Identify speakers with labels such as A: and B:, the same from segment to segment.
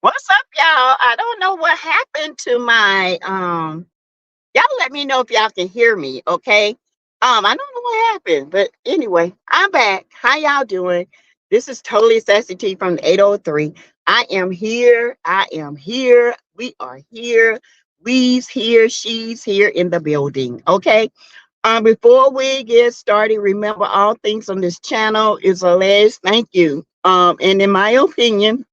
A: What's up, y'all? I don't know what happened to my y'all let me know if y'all can hear me, okay? I don't know what happened, but anyway, I'm back. How y'all doing? This is totally Sassy T from the 803. I am here. I am here. We are here. We's here. She's here in the building. Okay. Before we get started, remember all things on this channel is alleged. Thank you. And in my opinion,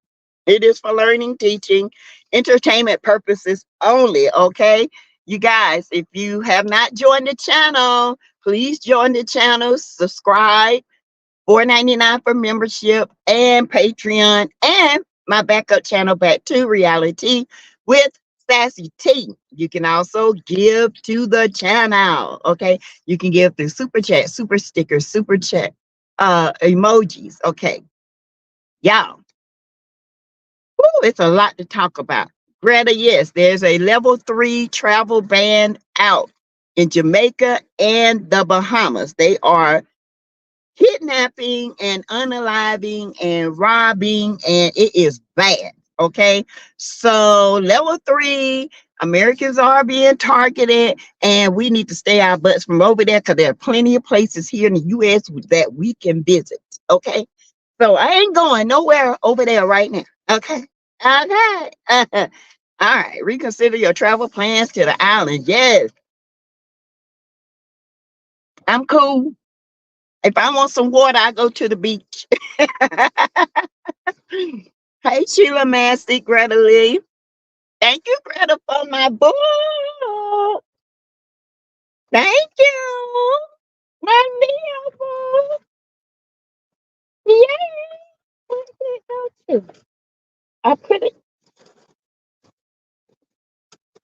A: it is for learning, teaching, entertainment purposes only. Okay. You guys, if you have not joined the channel, please join the channel, subscribe, $4.99 for membership and Patreon, and my backup channel, Back to Reality with Sassy T. You can also give to the channel. Okay. You can give through super chat, super stickers, super chat, emojis. Okay. Y'all. Woo, it's a lot to talk about. Greta, yes, there's a level 3 travel ban out in Jamaica and the Bahamas. They are kidnapping and unaliving and robbing, and it is bad. Okay. So, level 3, Americans are being targeted, and we need to stay our butts from over there because there are plenty of places here in the U.S. that we can visit. Okay. So, I ain't going nowhere over there right now. Okay. Okay. All right. Reconsider your travel plans to the island. Yes, I'm cool. If I want some water, I go to the beach. Hey, Sheila Massey, Greta Lee. Thank you, Greta, for my book. Thank you. My Leo book. Yay. I put it,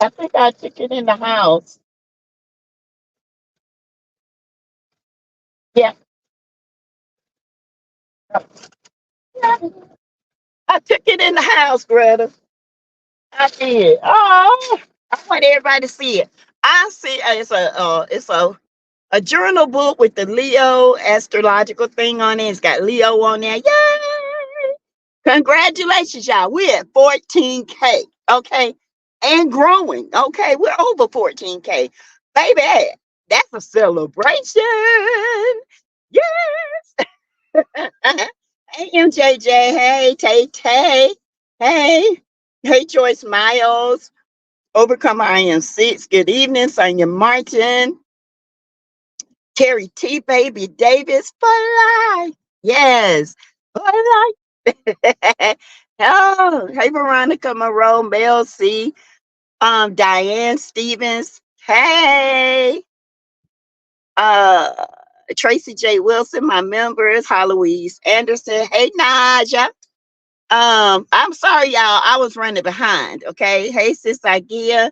A: I think I took it in the house. Yeah. I took it in the house, Greta. I did. Oh, I want everybody to see it. I see it's a journal book with the Leo astrological thing on it. It's got Leo on there. Yay! Congratulations, y'all. We're at 14K. Okay. And growing. Okay. We're over 14K. Baby, that's a celebration. Yes. Hey, MJJ. Hey, Tay Tay. Hey. Hey, Joyce Miles. Overcome I am 6. Good evening, Sonia Martin. Terry T. Baby Davis for life. Yes. For life. Oh, hey, Veronica Monroe, Mel C. Diane Stevens. Hey. Uh Tracy J. Wilson, my members, Heloise Anderson. Hey, Naja. I'm sorry, y'all. I was running behind. Okay. Hey, Sis Igea.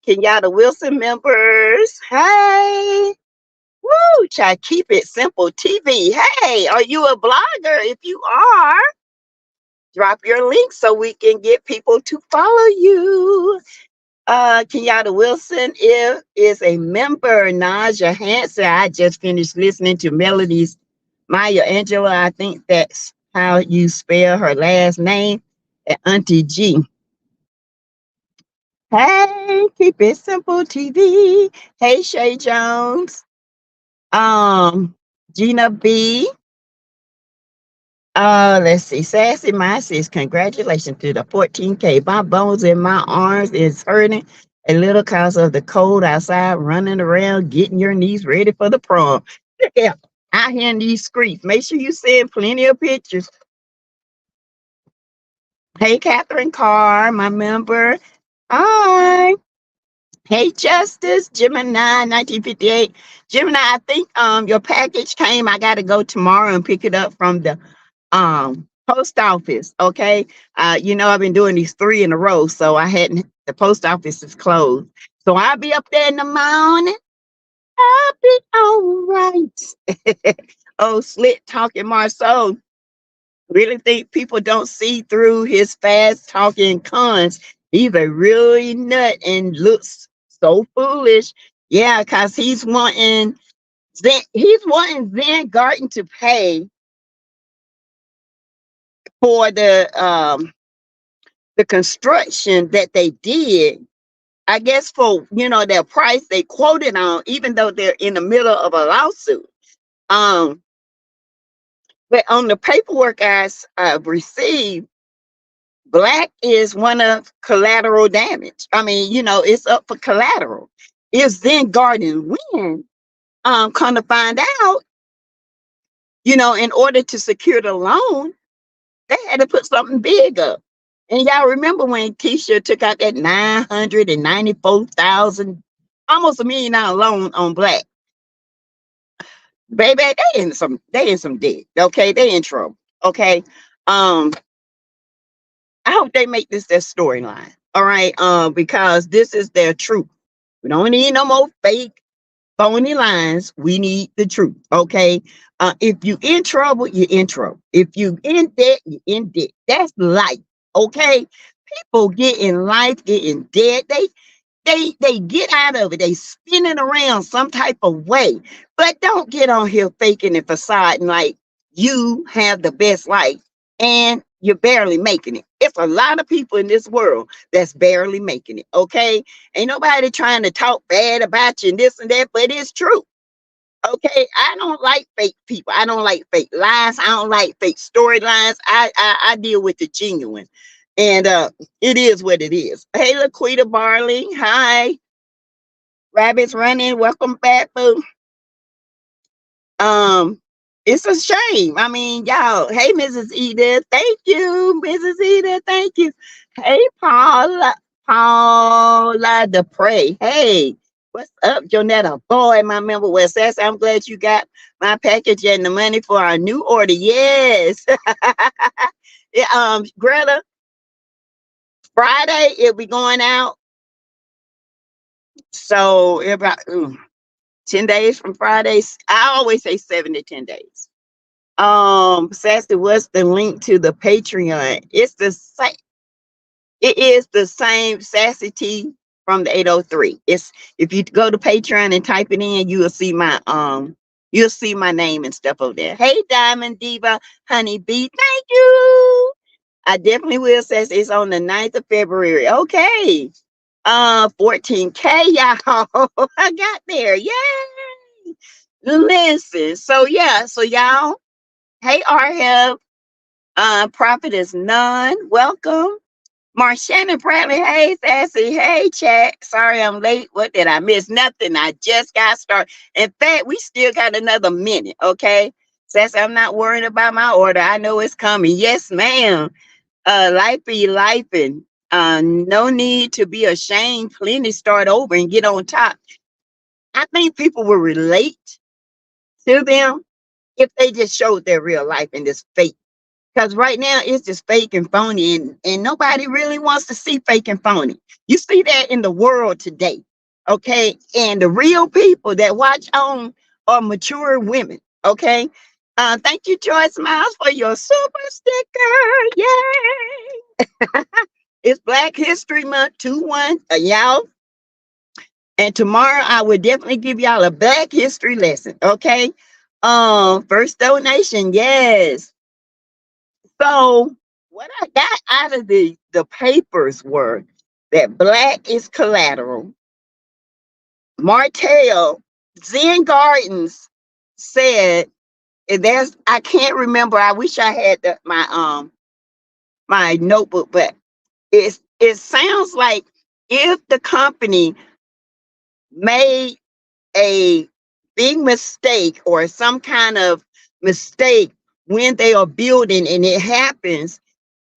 A: Kenyatta Wilson members. Hey. Woo, try keep it simple TV. Hey, are you a blogger? If you are, drop your link so we can get people to follow you. Kenyatta Wilson is a member. Naja Hansen. I just finished listening to Melody's Maya Angelou. I think that's how you spell her last name. And Auntie G. Hey, keep it simple TV. Hey, Shay Jones. Um, Gina B. Let's see. Sassy Mine says, congratulations to the 14K. My bones in my arms is hurting a little cause of the cold outside, running around, getting your knees ready for the prom. Yeah, out here in these streets. Make sure you send plenty of pictures. Hey, Catherine Carr, my member. Hi. Hey, Justice, Gemini 1958. Gemini, I think your package came. I gotta go tomorrow and pick it up from the post office. Okay. I've been doing these 3 in a row, so the post office is closed. So I'll be up there in the morning. I'll be all right. Oh, slit talking Marceau. Really think people don't see through his fast talking cons. He's a really nut and looks so foolish. Yeah, because he's wanting Zen Garden to pay for the construction that they did, I guess for, their price they quoted on, even though they're in the middle of a lawsuit. Um, but on the paperwork I received, Blaque is one of collateral damage. I mean, it's up for collateral. If Zen Garden win, come to find out, in order to secure the loan, they had to put something big up. And y'all remember when Keisha took out that 994,000, almost $1 million loan on Blaque? Baby, they in some debt. Okay, they in trouble. Okay. Um, I hope they make this their storyline. All right. Because this is their truth. We don't need no more fake, phony lines. We need the truth. Okay. If you in trouble, you're in trouble. If you in debt, you're in debt. That's life. Okay. People get in life, get in debt. They get out of it. They spin it around some type of way. But don't get on here faking and facade like you have the best life and you're barely making it. It's a lot of people in this world that's barely making it. Okay. Ain't nobody trying to talk bad about you and this and that, but it's true. Okay. I don't like fake people. I don't like fake lies. I don't like fake storylines. I deal with the genuine. And it is what it is. Hey, Laquita Barley. Hi. Rabbits running. Welcome back, boo. Um, it's a shame. I mean, y'all. Hey, Mrs. Edith. Thank you, Mrs. Edith. Thank you. Hey, Paula Dupre. Hey, what's up, Jonetta? Boy, my member was Sassy. I'm glad you got my package and the money for our new order. Yes. Yeah, Greta, Friday it'll be going out. So about 10 days from Fridays. I always say 7 to 10 days. Sassy, what's the link to the Patreon? It's the same. It is the same Sassy T from the 803. It's if you go to Patreon and type it in, you'll see my name and stuff over there. Hey, Diamond Diva, Honey Bee, thank you. I definitely will. Says it's on the 9th of February. Okay. 14K, y'all. I got there. Yay. Listen. So yeah, so y'all. Hey, Arheb. Prophet is none. Welcome. Marshannon Bradley. Hey, Sassy. Hey, chat. Sorry I'm late. What did I miss? Nothing. I just got started. In fact, we still got another minute. Okay. Sassy, I'm not worried about my order. I know it's coming. Yes, ma'am. Life be life, and no need to be ashamed. Plenty start over and get on top. I think people will relate to them if they just showed their real life in this fake. Because right now it's just fake and phony, and nobody really wants to see fake and phony. You see that in the world today, okay? And the real people that watch on are mature women, okay? Thank you, Joyce Miles, for your super sticker. Yay! It's Black History Month 2-1, y'all. And tomorrow I will definitely give y'all a Black history lesson, okay? First donation, yes. So what I got out of the papers were that Blaque is collateral. Martel Zen Gardens said, and I can't remember. I wish I had my notebook, but it sounds like if the company made a big mistake or some kind of mistake when they are building and it happens,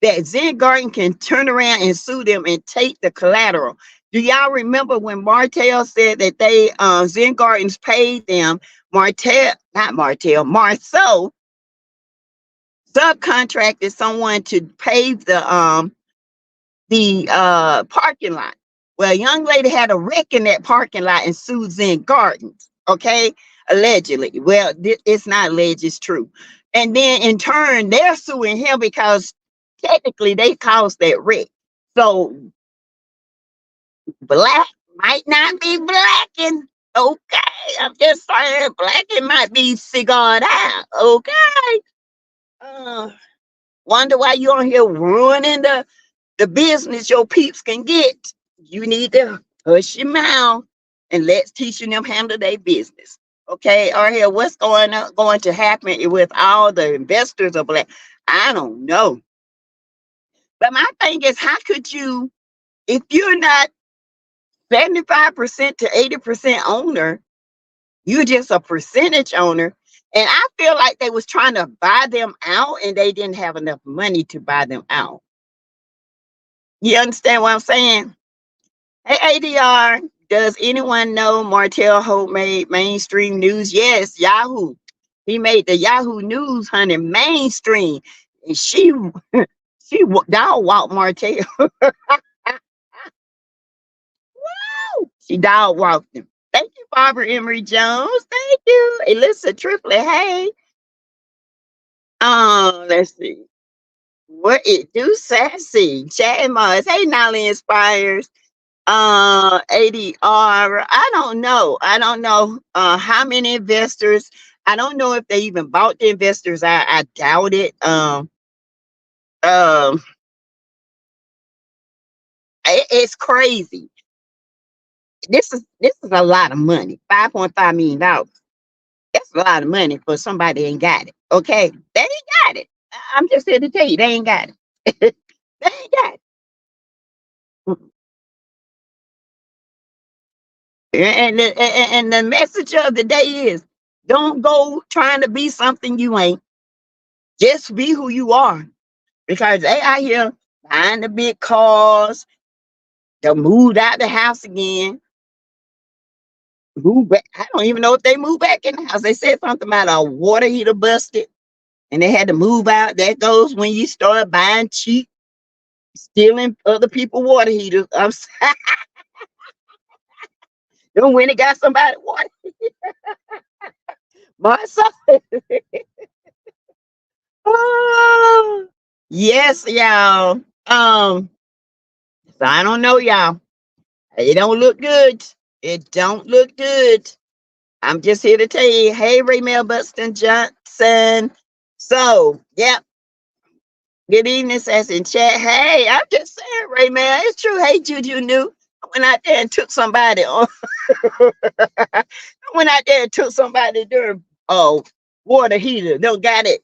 A: that Zen Garden can turn around and sue them and take the collateral. Do y'all remember when Martel said that they Zen Gardens paid them? Marceau subcontracted someone to pave the parking lot. Well, a young lady had a wreck in that parking lot and sued Zen Gardens. Okay, allegedly. Well, it's not alleged; it's true. And then in turn, they're suing him because technically they caused that wreck. So Blaque might not be blacking. Okay, I'm just saying blacking might be cigared out. Okay. Wonder why you on here ruining the the business your peeps can get, you need to hush your mouth and let's teaching them handle their business. Okay, or here, what's going to happen with all the investors of Blaque? I don't know. But my thing is, how could you, if you're not 75% to 80% owner, you're just a percentage owner. And I feel like they was trying to buy them out and they didn't have enough money to buy them out. You understand what I'm saying? Hey, ADR, does anyone know Martel Holt made mainstream news? Yes, Yahoo. He made the Yahoo News, honey, mainstream. And dog walked Martel. She dog walked him. Thank you, Barbara Emery Jones. Thank you. Alyssa Triplet. Hey. Let's see. What it do, Sassy? Chat Mars. Hey, Nolly Inspires. ADR. I don't know how many investors. I don't know if they even bought the investors. I doubt it. It's crazy. This is a lot of money. $5.5 million. That's a lot of money for somebody that ain't got it. Okay, they ain't got it. I'm just here to tell you, they ain't got it. They ain't got it. And the message of the day is, don't go trying to be something you ain't. Just be who you are. Because they out here buying the big cars. They moved out the house again. Move back. I don't even know if they moved back in the house. They said something about a water heater busted and they had to move out. That goes when you start buying cheap, stealing other people's water heaters. I'm sorry. Then when it got somebody water, my son. Oh, yes, y'all. So I don't know, y'all. It don't look good. It don't look good. I'm just here to tell you, hey, Raymel Buxton Johnson. So, yep. Good evening, says in chat. Hey, I'm just saying, Raymel, it's true. Hey, Juju knew. I went out there and took somebody on. I went out there and took somebody during water heater. They got it,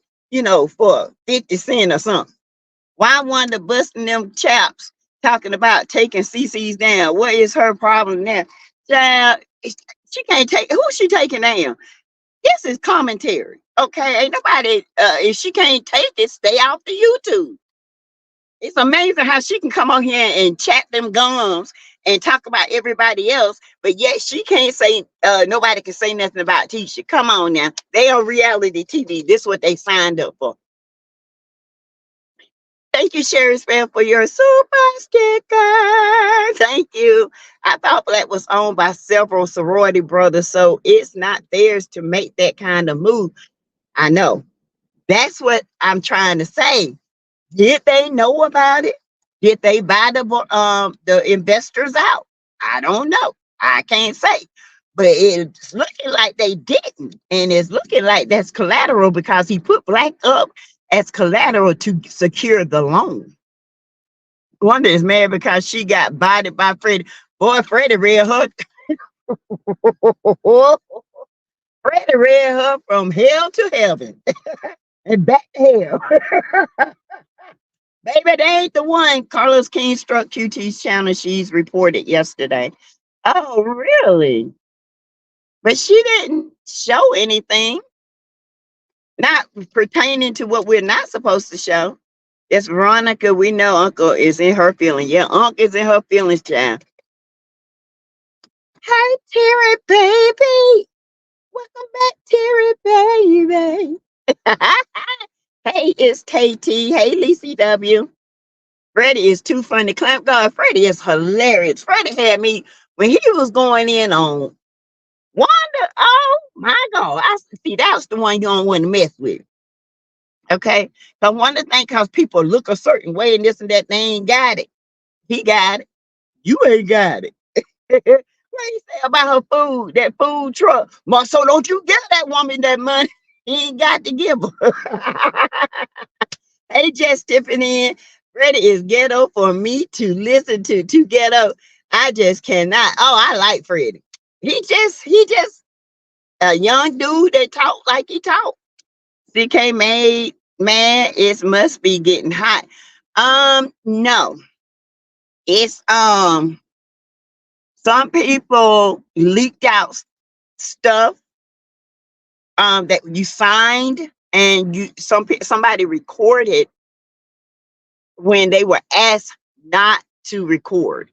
A: for 50 cents or something. Why one to busting them chaps talking about taking CC's down? What is her problem now? Child, she can't take, who's she taking down? This is commentary. Okay. Ain't nobody, if she can't take it, stay off the YouTube. It's amazing how she can come on here and chat them gums and talk about everybody else, but yet she can't say, nobody can say nothing about Tisha. Come on now. They on reality TV. This is what they signed up for. Thank you, Sherry Spam, for your super sticker. Thank you. I thought Blaque was owned by several sorority brothers, so it's not theirs to make that kind of move. I know. That's what I'm trying to say. Did they know about it? Did they buy the investors out? I don't know. I can't say. But it's looking like they didn't. And it's looking like that's collateral because he put Blaque up as collateral to secure the loan. Wanda is mad because she got bodied by Freddie. Boy, Freddie read her. Freddie read her from hell to heaven and back to hell. Baby, they ain't the one. Carlos King struck QT's channel. She's reported yesterday. Oh, really? But she didn't show anything. Not pertaining to what we're not supposed to show. It's Veronica. We know Uncle is in her feelings. Yeah, Uncle is in her feelings, child. Hi, Terry, baby. Welcome back, Terry, baby. Hey, it's KT. Hey, Lacey W. Freddie is too funny. Clamp God, Freddie is hilarious. Freddie had me when he was going in on Wanda. Oh my God. I see that's the one you don't want to mess with. Okay. So one of the things because people look a certain way and this and that, they ain't got it. He got it. You ain't got it. What you say about her food, that food truck? So don't you give that woman that money. He ain't got to give her. Hey, Jess Tiffany. Freddie is ghetto for me to listen to ghetto. I just cannot. Oh, I like Freddie. He just a young dude that talk like he talk. CK made man, it must be getting hot. No, it's some people leaked out stuff that you signed, and somebody recorded when they were asked not to record,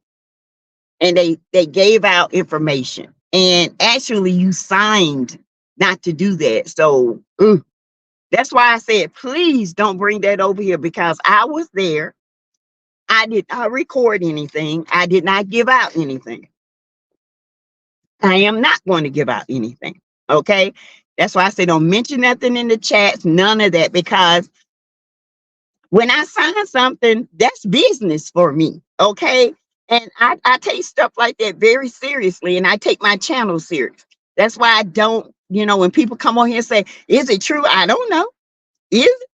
A: and they gave out information, and actually you signed not to do that. So that's why I said, please don't bring that over here, because I was there. I did not record anything. I did not give out anything. I am not going to give out anything. Okay. That's why I say don't mention nothing in the chats, none of that, because when I sign something, that's business for me. Okay. And I take stuff like that very seriously, and I take my channel serious. That's why I don't, when people come on here and say, is it true? I don't know. Is it?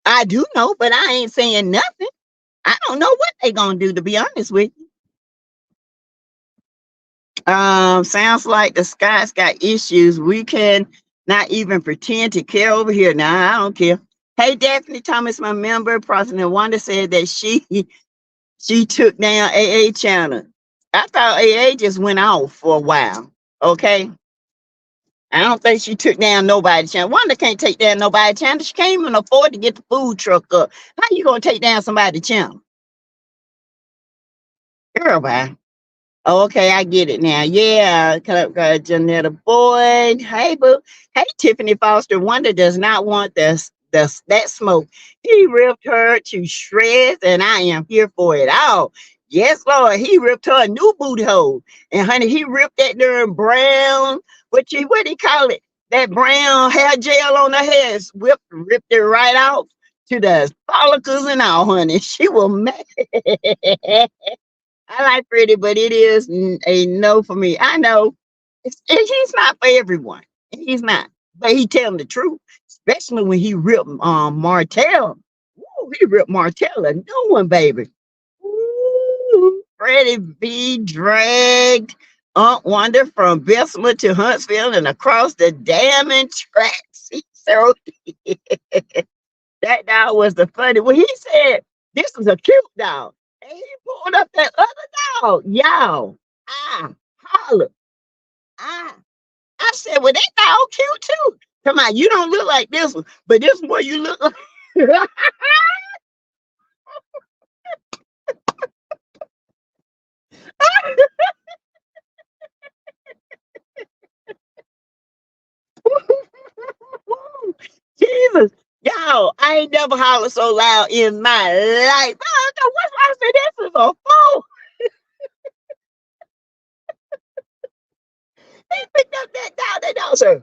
A: I do know, but I ain't saying nothing. I don't know what they gonna do, to be honest with you. Sounds like the sky's got issues. We can not even pretend to care over here. Nah, I don't care. Hey, Daphne Thomas, my member, President Wanda said that she took down AA channel. I thought AA just went off for a while. Okay. I don't think she took down nobody's channel. Wanda can't take down nobody's channel. She can't even afford to get the food truck up. How you gonna take down somebody's channel? Girl, bye. Okay, I get it now. Yeah, Janetta Boyd. Hey, boo. Hey, Tiffany Foster. Wanda does not want that smoke. He ripped her to shreds, and I am here for it all. Yes, Lord. He ripped her a new booty hole, and honey, he ripped that darn brown. What do you call it? That brown hair gel on her head. Ripped it right off to the follicles and all, honey. She was mad. I like Freddie, but it is a no for me. I know he's not for everyone. He's not, but he telling the truth, especially when he ripped Martel. Ooh, he ripped Martel a new one, baby. Ooh, Freddie B dragged Aunt Wanda from Bessemer to Huntsville and across the damning tracks. So that dog was the funny. When he said this is a cute dog, and he pulled up that other dog, y'all. Holler. Ah, I said, well, that dog cute too. Come on, you don't look like this one, but this one you look like. Jesus, y'all, I ain't never hollered so loud in my life. I don't know what's wrong. I said, this is a fool. He picked up that dog. That dog said,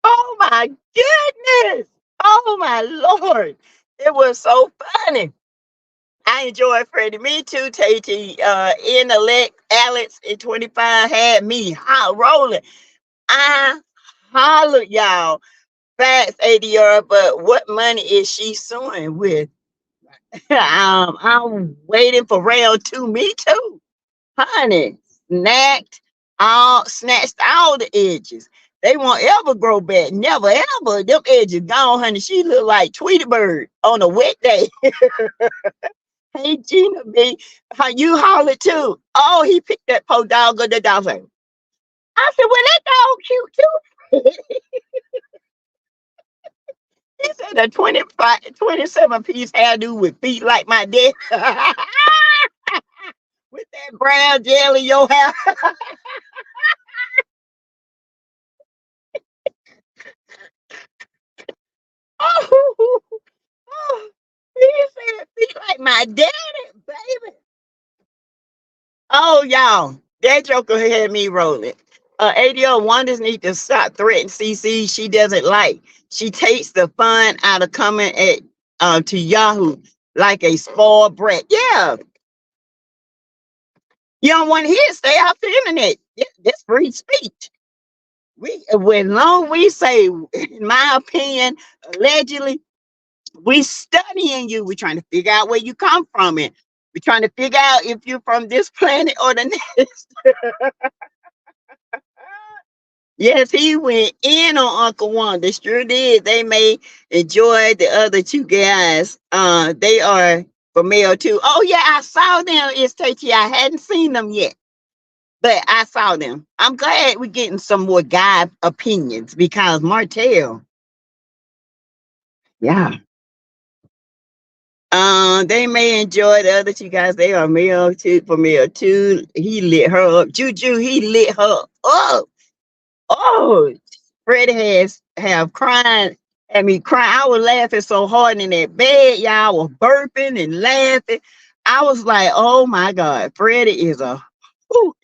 A: oh my goodness. Oh my Lord. It was so funny. I enjoyed Freddie. Me too, Tate. Intellect, Alex in 25 had me hot rolling. I hollered, y'all. Facts, ADR, but what money is she suing with? I'm waiting for round two. Me too, honey. Snatched all the edges. They won't ever grow back. Never ever. Them edges gone, honey. She look like Tweety Bird on a wet day. Hey Gina B, how you holler too? Oh, he picked that poor dog of the dog. I said, well, that dog cute too. He said a 27-piece hairdo with feet like my dad. With that brown gel in your hair. Oh, oh, he said feet like my daddy, baby. Oh, y'all, that joker had me rolling. ADO Wonders need to stop threatening CC. She doesn't like. She takes the fun out of coming to Yahoo like a spoiled brat. Yeah, you don't want to hear it, stay off the internet. That's free speech. When long we say, in my opinion, allegedly, we studying you. We're trying to figure out where you come from, and we're trying to figure out if you're from this planet or the next. Yes, he went in on Uncle Wanda. Sure did. They may enjoy the other two guys. They are for male too. Oh yeah, I saw them. It's Tati. I hadn't seen them yet, but I saw them. I'm glad we're getting some more guy opinions because Martel. Yeah. They may enjoy the other two guys. They are male too for male too. He lit her up. Juju, he lit her up. Oh, Freddie has have crying. I mean, crying. I was laughing so hard in that bed, y'all. I was burping and laughing. I was like, oh my God, Freddie is a hoot.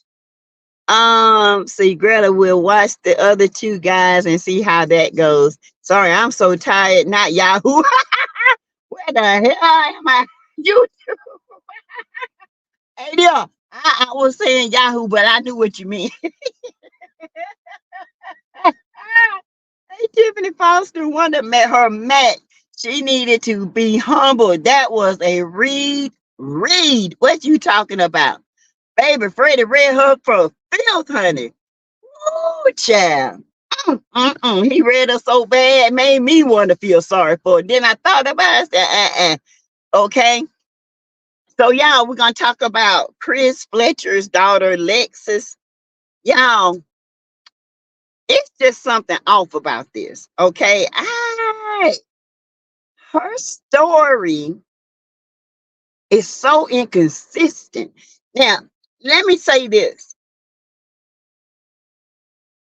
A: See, Greta will watch the other two guys and see how that goes. Sorry, I'm so tired. Not Yahoo. Where the hell am I? You, hey, yeah. I was saying Yahoo, but I knew what you mean. Hey, Tiffany Foster, one that met her match. She needed to be humble. That was a read. Read. What you talking about? Baby, Freddie read her for filth, honey. Ooh, child. He read her so bad, made me want to feel sorry for it. Then I thought about it. I said, okay. So, y'all, we're going to talk about Chris Fletcher's daughter, Lexus. Y'all, it's just something off about this. Okay. Her story is so inconsistent. Now, let me say this.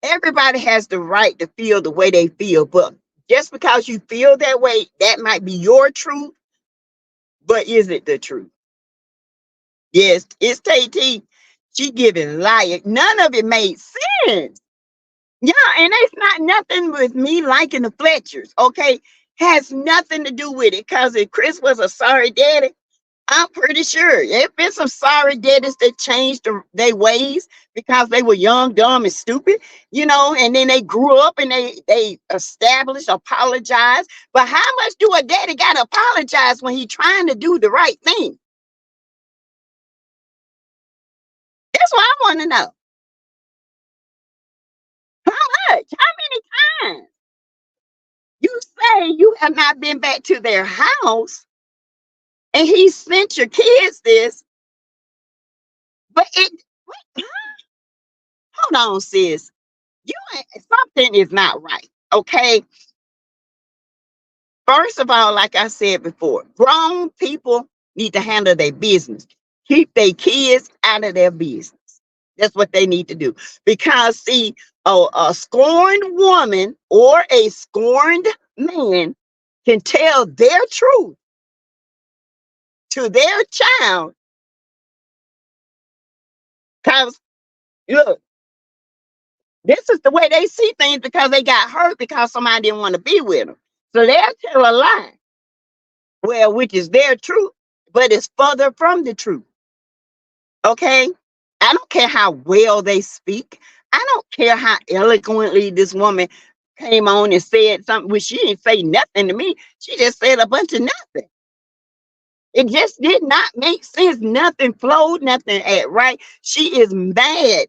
A: Everybody has the right to feel the way they feel, but just because you feel that way, that might be your truth, but is it the truth? Yes, it's KT. She giving liar. None of it made sense. Yeah, and it's not nothing with me liking the Fletchers, okay? Has nothing to do with it. Because if Chris was a sorry daddy, I'm pretty sure there's been some sorry daddies that changed their ways because they were young, dumb, and stupid, and then they grew up and they established, apologized. But how much do a daddy gotta apologize when he trying to do the right thing? That's what I want to know. How much? How many times? You say you have not been back to their house and he sent your kids this, but hold on, sis. Something is not right. Okay. First of all, like I said before, grown people need to handle their business. Keep their kids out of their business. That's what they need to do. Because, see, a scorned woman or a scorned man can tell their truth to their child. Because, look, this is the way they see things because they got hurt because somebody didn't want to be with them. So they'll tell a lie. Well, which is their truth, but it's further from the truth. Okay? I don't care how well they speak. I don't care how eloquently this woman came on and said something. Well, she didn't say nothing to me. She just said a bunch of nothing. It just did not make sense. Nothing flowed, nothing at right. She is mad.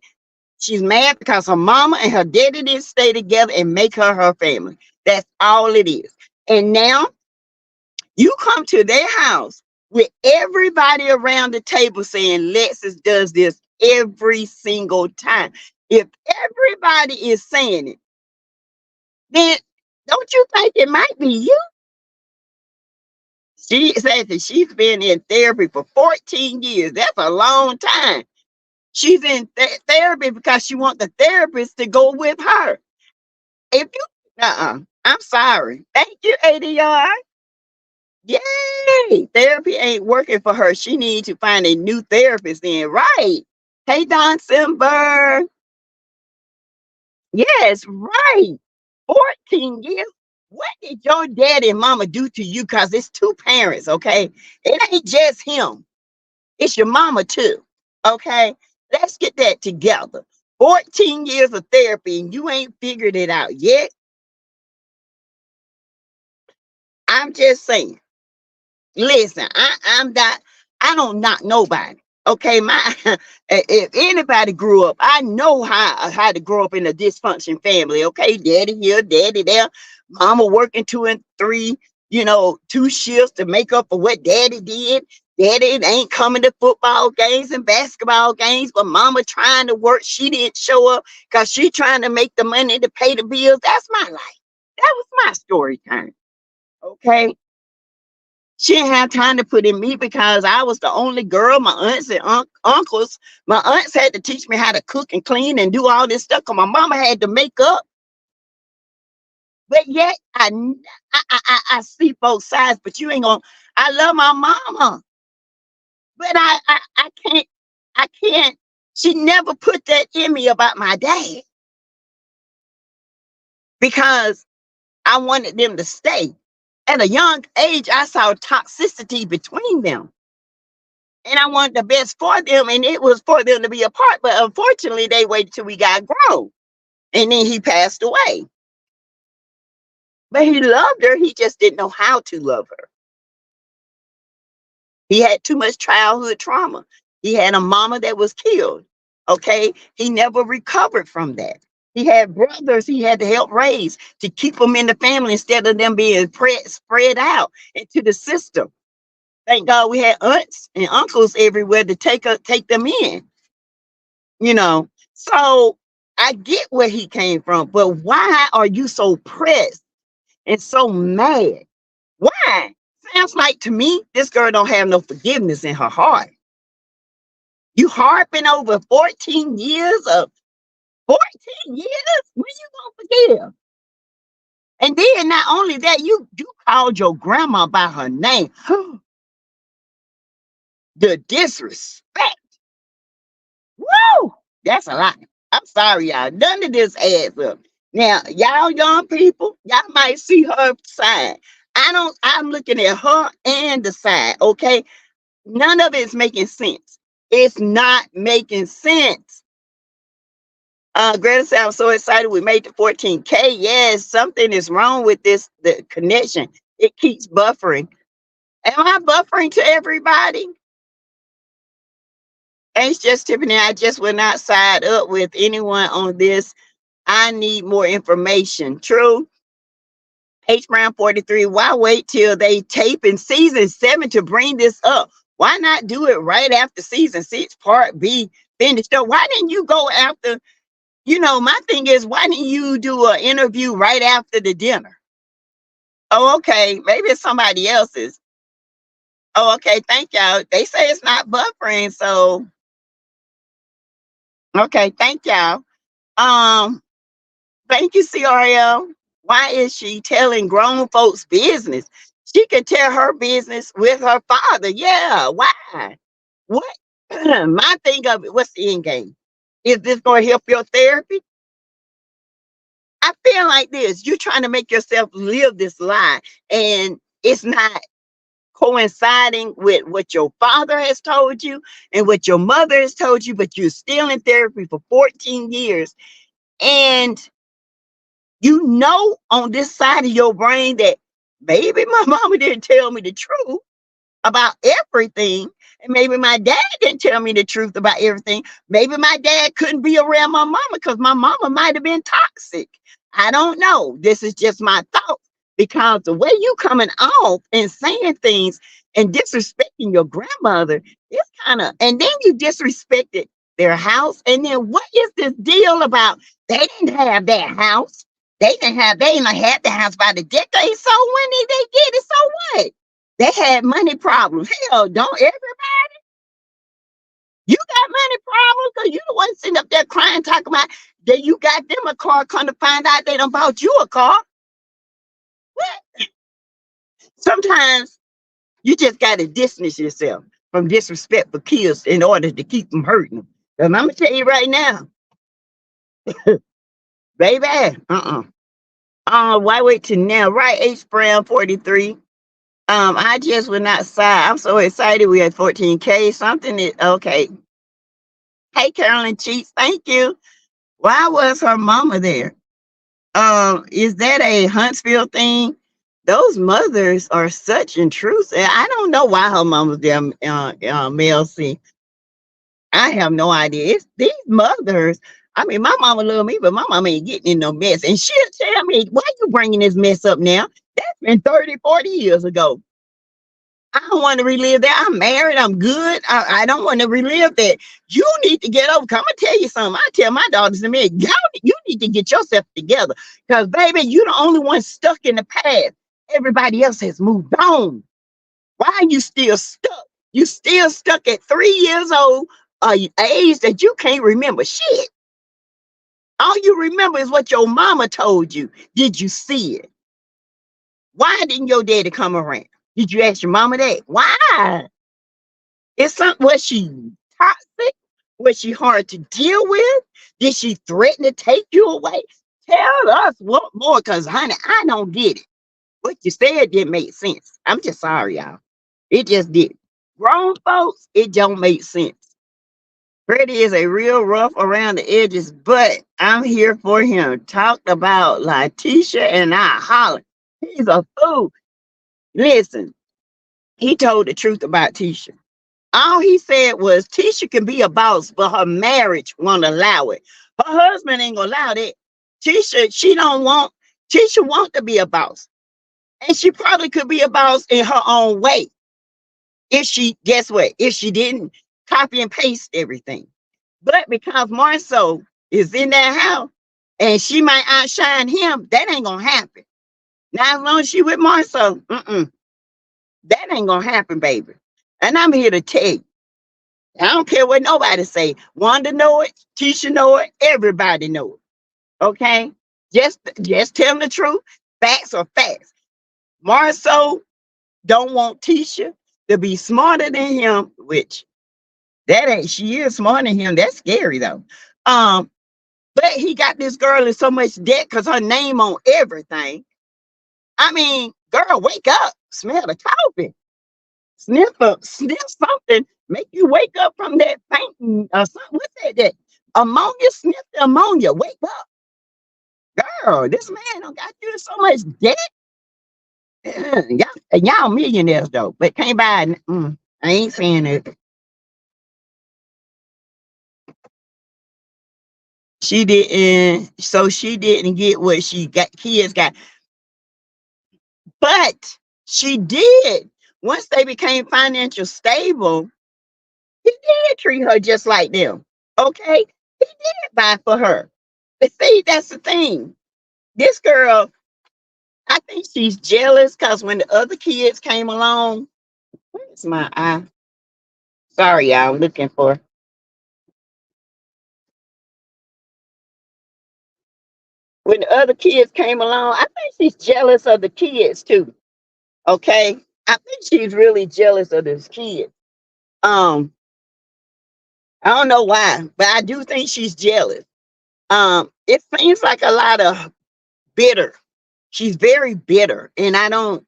A: She's mad because her mama and her daddy didn't stay together and make her family. That's all it is. And now you come to their house with everybody around the table saying Lexus does this every single time. If everybody is saying it, then don't you think it might be you? She says that she's been in therapy for 14 years. That's a long time. She's in therapy because she wants the therapist to go with her. If you, I'm sorry. Thank you, ADR. Yay! Therapy ain't working for her. She needs to find a new therapist then. Right. Hey, Don Simberg. Yes, right. 14 years. What did your daddy and mama do to you? Because it's two parents, okay? It ain't just him. It's your mama too. Okay. Let's get that together. 14 years of therapy and you ain't figured it out yet. I'm just saying. Listen, I'm not, I don't knock nobody. Okay, my if anybody grew up, I know how to grow up in a dysfunction family. Okay, daddy here, daddy there, mama working 2 and 3, 2 shifts to make up for what daddy did. Daddy ain't coming to football games and basketball games, but mama trying to work. She didn't show up because she trying to make the money to pay the bills. That's my life. That was my story time. Okay. She didn't have time to put in me because I was the only girl. My aunts and uncles, my aunts had to teach me how to cook and clean and do all this stuff because my mama had to make up. But yet, I see both sides. But you ain't gonna. I love my mama, but I can't. I can't. She never put that in me about my dad because I wanted them to stay. At a young age, I saw toxicity between them. And I wanted the best for them, and it was for them to be apart. But unfortunately, they waited till we got grown, and then he passed away. But he loved her. He just didn't know how to love her. He had too much childhood trauma. He had a mama that was killed. Okay, he never recovered from that. He had brothers he had to help raise to keep them in the family instead of them being spread out into the system. Thank God we had aunts and uncles everywhere to take them in. So I get where he came from, but why are you so pressed and so mad? Why? Sounds like to me this girl don't have no forgiveness in her heart. You harping over 14 years of 14 years? When you gonna forgive? And then not only that, you called your grandma by her name. The disrespect. Woo! That's a lot. I'm sorry, y'all. None of this adds up. Now, y'all young people, y'all might see her side. I'm looking at her and the side, okay? None of it's making sense. It's not making sense. Greta said, I'm so excited we made the 14K. Yes, something is wrong with the connection. It keeps buffering. Am I buffering to everybody? It's just Tiffany. I just will not side up with anyone on this. I need more information. True. H Brown 43. Why wait till they tape in season 7 to bring this up? Why not do it right after season 6, part B finished up? Why didn't you go after? My thing is, why didn't you do an interview right after the dinner? Oh, okay. Maybe it's somebody else's. Oh, okay. Thank y'all. They say it's not buffering. So, okay. Thank y'all. Thank you, CRL. Why is she telling grown folks business? She could tell her business with her father. Yeah. Why? What? My thing of it, what's the end game? Is this going to help your therapy? I feel like this. You're trying to make yourself live this lie, and it's not coinciding with what your father has told you and what your mother has told you, but you're still in therapy for 14 years. And on this side of your brain that maybe my mama didn't tell me the truth about everything. And maybe my dad didn't tell me the truth about everything. Maybe my dad couldn't be around my mama because my mama might have been toxic. I don't know. This is just my thoughts because the way you coming off and saying things and disrespecting your grandmother is and then you disrespected their house. And then what is this deal about? They didn't have that house. They didn't have the house by the decade. So when did they get it? So what? They had money problems. Hell, don't everybody? You got money problems because you the one sitting up there crying, talking about that you got them a car, come to find out they done bought you a car. What? Sometimes you just got to distance yourself from disrespectful kids in order to keep them hurting them. And I'm going to tell you right now, baby, why wait till now? Right, H Brown 43. I just would not sigh. I'm so excited we had 14K. Something is okay. Hey, Carolyn Cheats, thank you. Why was her mama there? Is that a Huntsville thing? Those mothers are such intrusive. I don't know why her mama's there, Mel C. I have no idea. It's these mothers. I mean, my mama love me, but my mama ain't getting in no mess. And she'll tell me, why you bringing this mess up now? That's been 30, 40 years ago. I don't want to relive that. I'm married. I'm good. I don't want to relive that. You need to get over. I'm going to tell you something. I tell my daughters and me, you need to get yourself together. Because, baby, you're the only one stuck in the past. Everybody else has moved on. Why are you still stuck? You still stuck at 3 years old, age that you can't remember shit. All you remember is what your mama told you. Did you see it? Why didn't your daddy come around? Did you ask your mama that? Why? It's something. Was she toxic? Was she hard to deal with? Did she threaten to take you away? Tell us what more, because honey, I don't get it. What you said didn't make sense. I'm just sorry, y'all. It just did. Grown folks, it don't make sense. Freddie is a real rough around the edges, but I'm here for him. Talked about Letitia and I hollering. He's a fool. Listen, he told the truth about Tisha. All he said was Tisha can be a boss, but her marriage won't allow it. Her husband ain't gonna allow that. She don't want, Tisha want to be a boss. And she probably could be a boss in her own way. If she, guess what? If she didn't copy and paste everything. But because Marceau is in that house and she might outshine him, that ain't gonna happen. Now, as long as she with Marceau, that ain't gonna happen, baby. And I'm here to tell you, I don't care what nobody say. Wanda know it, Tisha know it, everybody know it. Okay? Just tell the truth. Facts are facts. Marceau don't want Tisha to be smarter than him, which that ain't, she is smarter than him. That's scary though. But he got this girl in so much debt because her name on everything. I mean, girl, wake up, smell the coffee. Sniff something, make you wake up from that fainting or something. What's that? Ammonia, sniff the ammonia, wake up. Girl, this man don't got you in so much debt. Y'all millionaires though, but can't buy. I ain't saying it. She didn't, so she didn't get what she got. Kids got, but she did. Once they became financial stable, he did treat her just like them. Okay, he did buy for her. But see, that's the thing. This girl, I think she's jealous because when the other kids came along, where's my eye? Sorry, y'all, I'm looking for. When the other kids came along, I think she's jealous of the kids too. Okay, I think she's really jealous of this kid. Um, I don't know why, but I do think she's jealous. It seems like a lot of bitter. She's very bitter, and I don't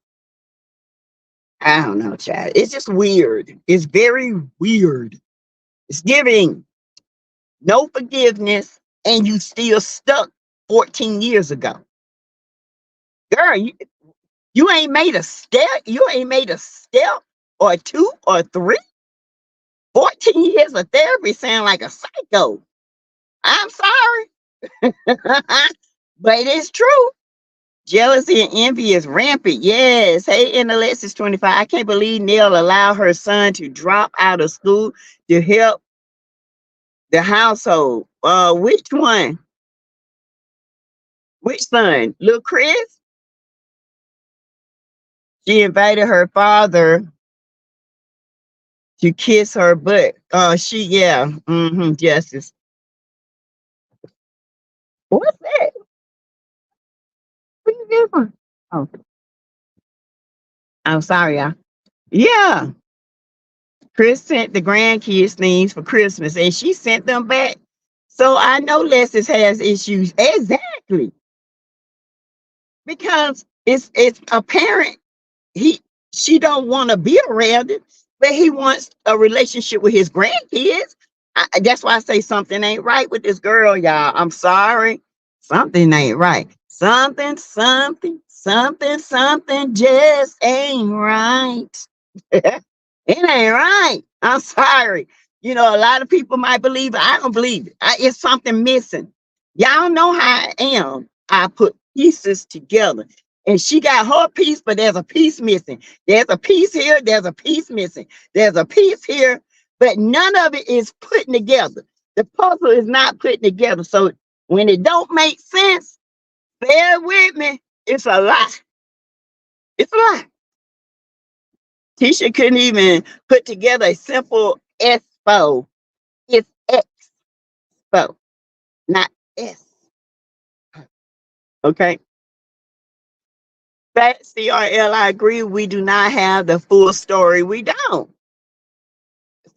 A: know, child. It's just weird. It's very weird. It's giving no forgiveness, and you still stuck 14 years ago. Girl, you ain't made a step. You ain't made a step or two or three. 14 years of therapy sound like a psycho. I'm sorry. But it's true. Jealousy and envy is rampant. Yes. Hey, in Alexis 25. I can't believe Neil allowed her son to drop out of school to help the household. Which one? Which son? Little Chris? She invited her father to kiss her butt. Yeah. Justice. What's that? What you doing? Oh, I'm sorry, y'all. Yeah. Chris sent the grandkids things for Christmas and she sent them back. So I know Leslie has issues. Exactly. Because it's apparent she don't want to be around it, but he wants a relationship with his grandkids. That's why I say something ain't right with this girl, y'all. I'm sorry. Something ain't right. Something just ain't right. It ain't right. I'm sorry. You know, a lot of people might believe it. I don't believe it. It's something missing. Y'all know how I am. I put pieces together. And she got her piece, but there's a piece missing. There's a piece here. There's a piece missing. There's a piece here, but none of it is putting together. The puzzle is not putting together. So when it don't make sense, bear with me. It's a lie. It's a lie. Tisha couldn't even put together a simple expo. It's expo, not S. Okay. But CRL, I agree. We do not have the full story. We don't.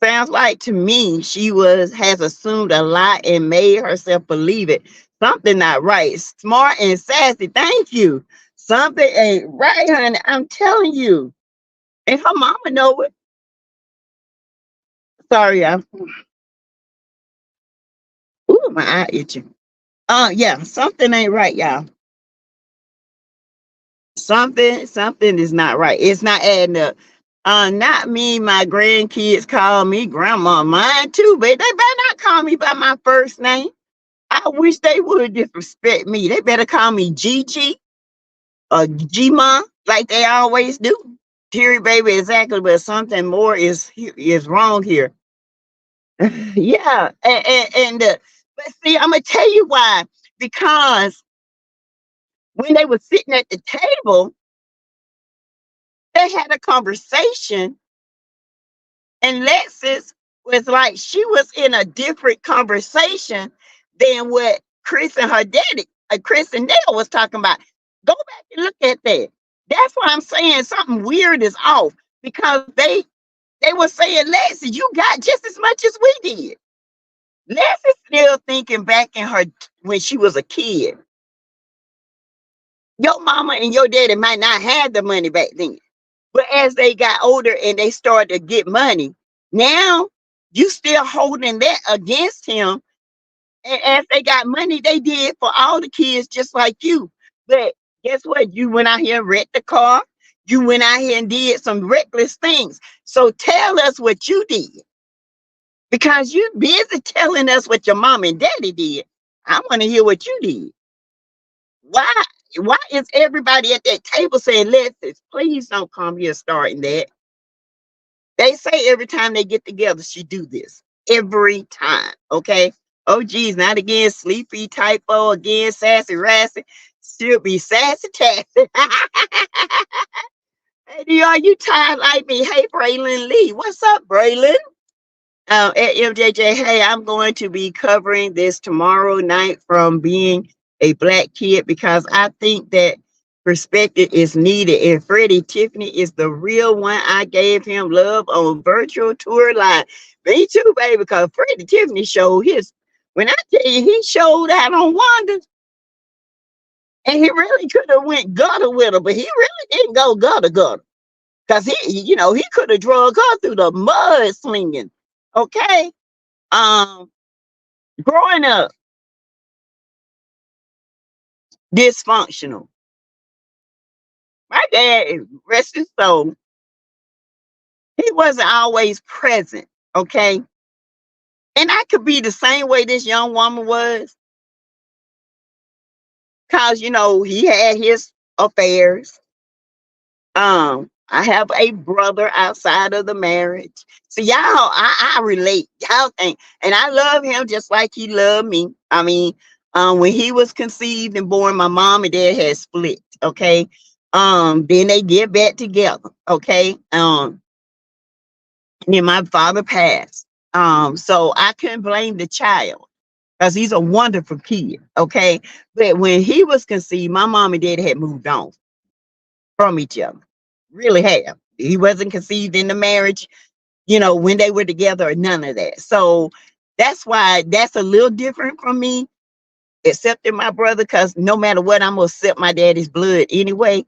A: Sounds like to me she has assumed a lot and made herself believe it. Something not right. Smart and sassy. Thank you. Something ain't right, honey. I'm telling you. And her mama know it. Sorry, y'all. Ooh, my eye itching. Yeah, something ain't right, y'all. Something is not right. It's not adding up. Not me. My grandkids call me grandma. Mine too, but they better not call me by my first name. I wish they would disrespect me. They better call me Gigi or G-Ma like they always do. Terry baby, exactly, but something more is wrong here. Yeah, but see, I'm gonna tell you why. Because when they were sitting at the table, they had a conversation, and Lexus was like she was in a different conversation than what Chris and her daddy, Chris and Dale was talking about. Go back and look at that. That's why I'm saying something weird is off, because they were saying, Lexus, you got just as much as we did. Lexus still thinking back in her when she was a kid. Your mama and your daddy might not have the money back then. But as they got older and they started to get money, now you still holding that against him. And as they got money, they did for all the kids just like you. But guess what? You went out here and wrecked the car. You went out here and did some reckless things. So tell us what you did. Because you're busy telling us what your mom and daddy did. I want to hear what you did. Why? Why is everybody at that table saying, listen, please don't come here starting that? They say every time they get together, she do this. Every time. Okay. Oh geez, not again. Sleepy typo again. Sassy rassy. She'll be sassy tassy. Hey, are you tired like me? Hey, Braylon Lee. What's up, Braylon? At MJJ, hey, I'm going to be covering this tomorrow night from being a Black kid, because I think that perspective is needed. And Freddie Tiffany is the real one. I gave him love on virtual tour line. Me too, baby, because Freddie Tiffany showed his. When I tell you, he showed out on Wanda, and he really could have went gutter with her, but he really didn't go gutter. Because he could have drug her through the mud slinging. Okay. Um, Growing up dysfunctional. My dad, rest his soul, he wasn't always present. Okay. And I could be the same way this young woman was. Cause he had his affairs. I have a brother outside of the marriage. So y'all, I relate. Y'all think, and I love him just like he loved me. I mean, when he was conceived and born, my mom and dad had split. Okay. Then they get back together. Okay. And then my father passed. So I couldn't blame the child because he's a wonderful kid. Okay. But when he was conceived, my mom and dad had moved on from each other. Really have. He wasn't conceived in the marriage, when they were together or none of that. So that's why that's a little different from me, accepting my brother, because no matter what, I'm gonna accept my daddy's blood anyway.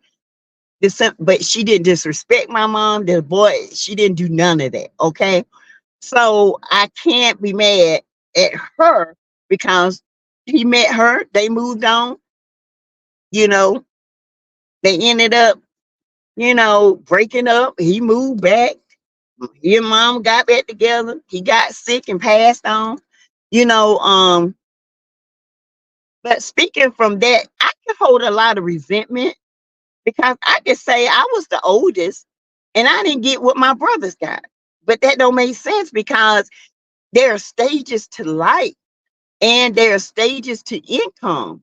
A: But she didn't disrespect my mom. The boy, she didn't do none of that. Okay. So I can't be mad at her because he met her, they moved on, you know, they ended up, breaking up. He moved back. He and mom got back together. He got sick and passed on, you know. But speaking from that, I can hold a lot of resentment because I can say I was the oldest and I didn't get what my brothers got. But that don't make sense because there are stages to life and there are stages to income.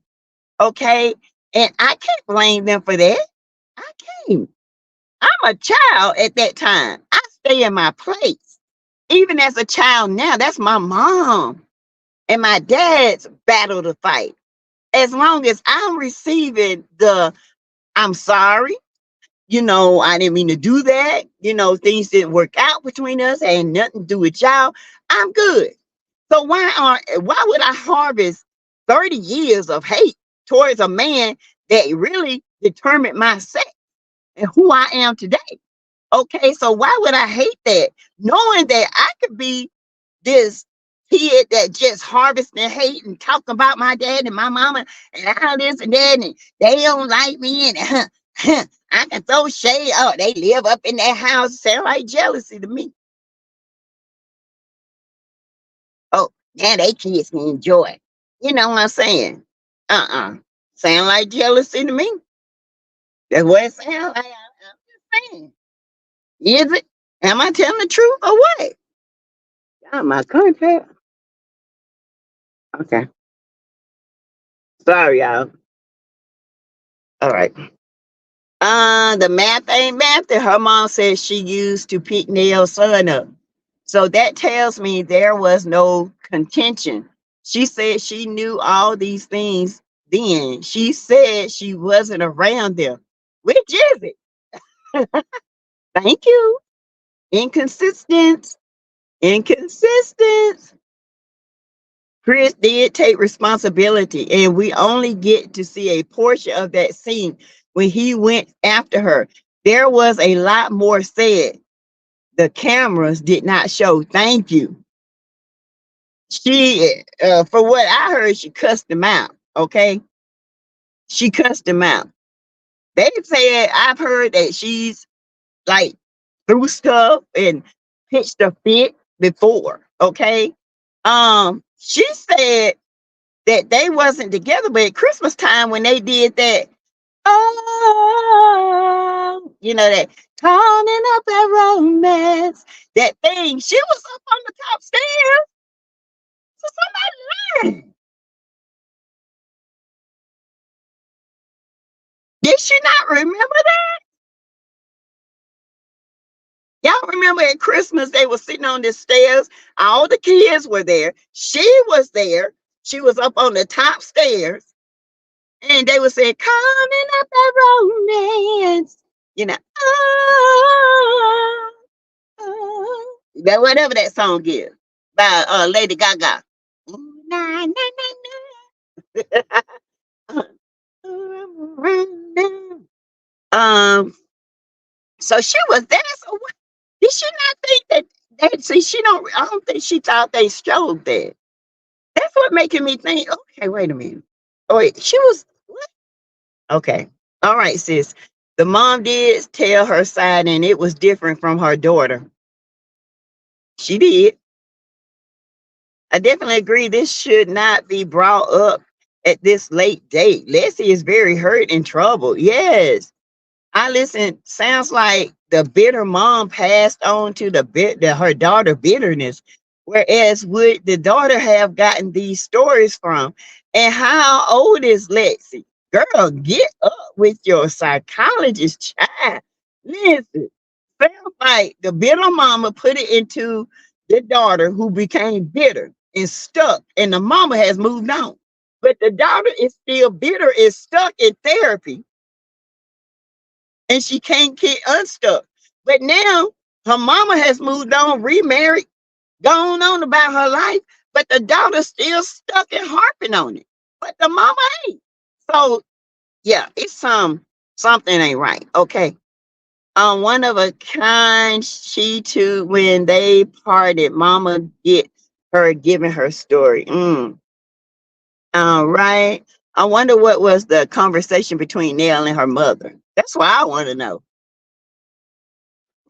A: Okay. And I can't blame them for that. I can't. I'm a child at that time. I stay in my place. Even as a child now, that's my mom and my dad's battle to fight. As long as I'm receiving the I'm sorry, I didn't mean to do that. Things didn't work out between us, had nothing to do with y'all. I'm good. So why would I harvest 30 years of hate towards a man that really determined my sex and who I am today? Okay, so why would I hate that? Knowing that I could be this kid that just harvesting hate and talking about my dad and my mama and all this and that, and they don't like me, and I can throw shade. Oh, they live up in that house. Sound like jealousy to me. Oh, now they kids can enjoy it. You know what I'm saying? Uh-uh. Sound like jealousy to me. That's what it sounds like. I'm just saying. Is it? Am I telling the truth or what? Oh, my contract. Okay. Sorry, y'all. All right. The math ain't math that her mom said she used to pick Neil's son up. So that tells me there was no contention. She said she knew all these things then. She said she wasn't around them. Which is it? Thank you. Inconsistent. Inconsistent. Chris did take responsibility, and we only get to see a portion of that scene when he went after her. There was a lot more said. The cameras did not show. Thank you. She, for what I heard, she cussed him out. Okay, she cussed him out. They said I've heard that she's like threw stuff and pitched a fit before. Okay, she said that they wasn't together, but at Christmas time when they did that, oh, that calling up that romance, that thing, she was up on the top stairs. So somebody lied. Did she not remember that? Y'all remember at Christmas they were sitting on the stairs. All the kids were there. She was there. She was up on the top stairs. And they would say, coming up that romance. Oh, oh. That whatever that song is by Lady Gaga. Ooh, nah, nah, nah, nah. So she was there. So what, did she not think that see she don't I don't think she thought they showed that. That's what making me think, okay, wait a minute. Oh wait, she was what? Okay. All right, sis. The mom did tell her side and it was different from her daughter. She did. I definitely agree this should not be brought up at this late date. Leslie is very hurt and troubled. Yes. I listen, sounds like the bitter mom passed on to her daughter bitterness. Whereas would the daughter have gotten these stories from? And how old is Lexi? Girl, get up with your psychologist child. Listen, sounds like the bitter mama put it into the daughter who became bitter and stuck, and the mama has moved on. But the daughter is still bitter, is stuck in therapy and she can't get unstuck. But now her mama has moved on, remarried, gone on about her life, but the daughter's still stuck and harping on it. But the mama ain't. So yeah, it's something ain't right. Okay. One of a kind, she too, when they parted, mama get her giving her story. Right. I wonder what was the conversation between Nell and her mother. That's why I want to know.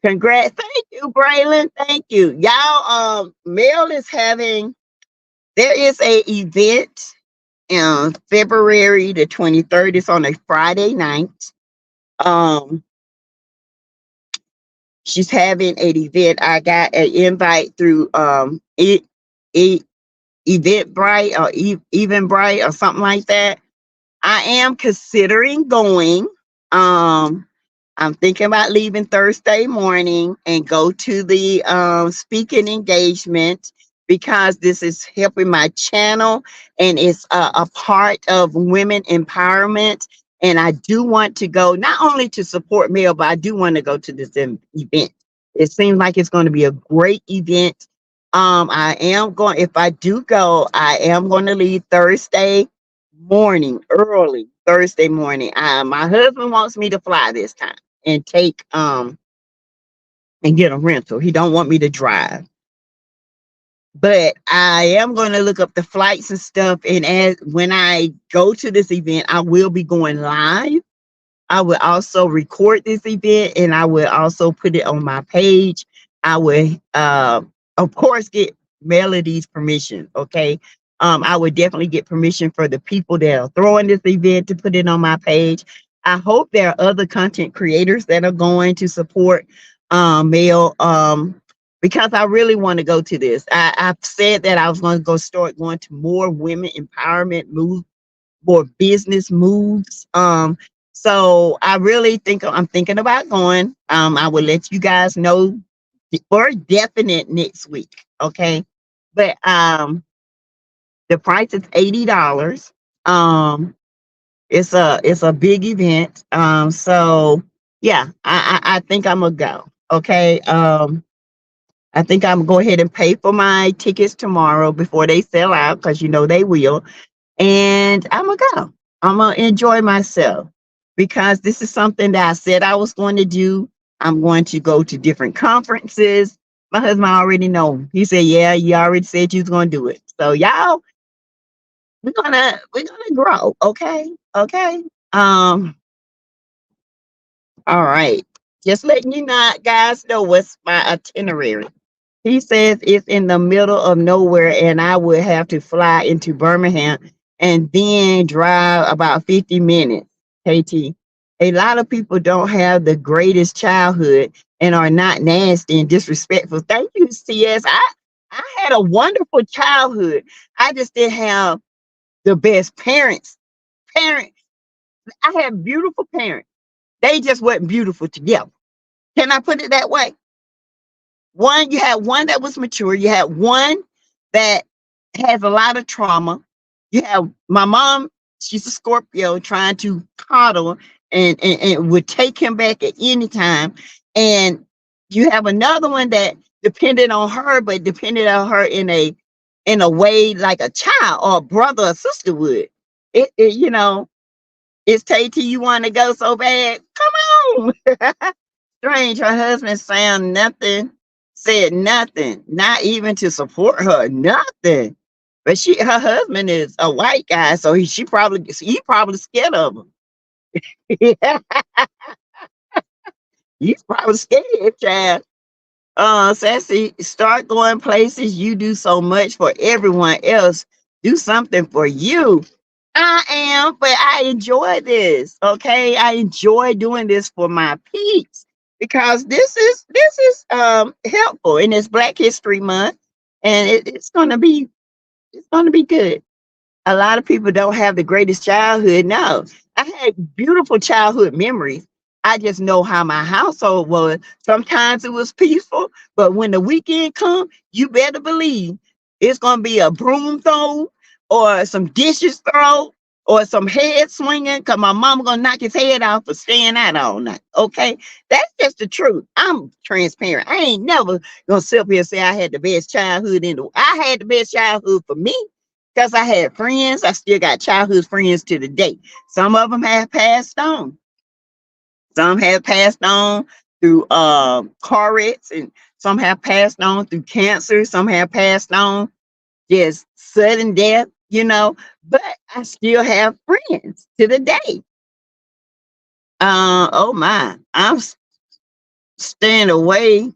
A: Congrats. Thank you, Braylon. Thank you. Y'all, Mel is having, there is a event February the 23rd. It's on a Friday night. She's having an event. I got an invite through Eventbrite or Eventbrite or something like that. I am considering going. I'm thinking about leaving Thursday morning and go to the speaking engagement because this is helping my channel and it's a part of women empowerment. And I do want to go not only to support Mel, but I do want to go to this event. It seems like it's going to be a great event. I am going, if I do go, I am going to leave Thursday morning, early Thursday morning. My husband wants me to fly this time and take and get a rental. He don't want me to drive. But I am going to look up the flights and stuff. And as when I go to this event, I will be going live. I will also record this event and I will also put it on my page. I will of course get Melody's permission. Okay. I would definitely get permission for the people that are throwing this event to put it on my page. I hope there are other content creators that are going to support Mel because I really want to go to this. I've said that I was going to go start going to more women empowerment moves, more business moves. So I really think I'm thinking about going. I will let you guys know for definite next week. Okay. But the price is $80. It's a big event. So yeah, I think I'm gonna go. Okay. I think I'm gonna go ahead and pay for my tickets tomorrow before they sell out, because you know they will. And I'm gonna go. I'm gonna enjoy myself because this is something that I said I was going to do. I'm going to go to different conferences. My husband already know. He said, "Yeah, you already said you was gonna do it." So y'all, we're gonna grow. Okay, okay. All right. Just letting you not guys know what's my itinerary. He says it's in the middle of nowhere and I would have to fly into Birmingham and then drive about 50 minutes. KT. A lot of people don't have the greatest childhood and are not nasty and disrespectful. Thank you, CS. I had a wonderful childhood. I just didn't have the best parents. Parents. I had beautiful parents. They just weren't beautiful together. Can I put it that way? One, you had one that was mature. You had one that has a lot of trauma. You have my mom, she's a Scorpio trying to coddle and would take him back at any time. And you have another one that depended on her, but depended on her in a way like a child or a brother or sister would. You know, it's Tate, you want to go so bad? Come on. Strange, her husband sound nothing, said nothing, not even to support her, nothing. But her husband is a white guy, so he probably scared of him. Yeah, he's probably scared, child. Sassy, start going places. You do so much for everyone else. Do something for you. I am, but I enjoy this. Okay, I enjoy doing this for my peeps because this is helpful, and it's Black History Month, and it's gonna be good. A lot of people don't have the greatest childhood. No, I had beautiful childhood memories. I just know how my household was. Sometimes it was peaceful, but when the weekend comes, you better believe it's gonna be a broom throw or some dishes throw or some head swinging because my mama gonna knock his head off for staying out all night. Okay, that's just the truth. I'm transparent. I ain't never gonna sit up here and say I had the best childhood I had the best childhood for me because I had friends. I still got childhood friends to the day. Some of them have passed on. Some have passed on. through car wrecks, and some have passed on through cancer, some have passed on just sudden death, but I still have friends to the day. Oh my, staying away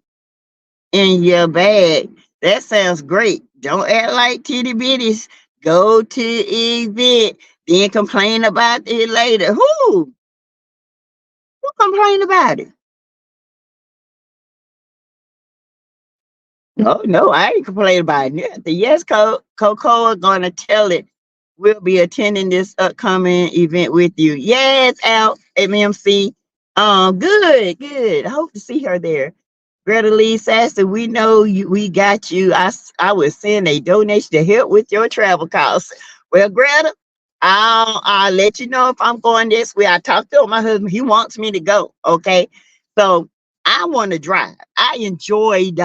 A: in your bag. That sounds great. Don't act like titty bitties. Go to event, then complain about it later. Who complain about it? No, I ain't complaining about it. The Yes Cocoa gonna tell it. We'll be attending this upcoming event with you. Yes, out MMC. Good. I hope to see her there. Greta Lee Sassy, we know you. We got you. I will send a donation to help with your travel costs. Well, Greta, I'll let you know if I'm going this way. I talked to my husband. He wants me to go. Okay, so I want to drive. I enjoyed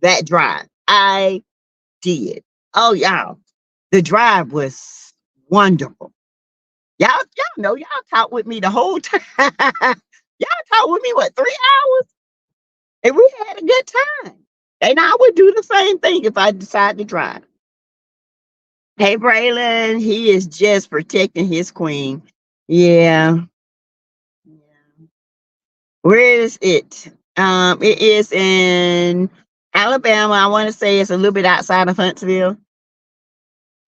A: that drive. I did. Oh, y'all, the drive was wonderful. Y'all know y'all talked with me the whole time. Y'all talked with me what 3 hours, and we had a good time. And I would do the same thing if I decide to drive. Hey, Braylon, he is just protecting his queen. Yeah. Where is it? It is in Alabama. I want to say it's a little bit outside of Huntsville.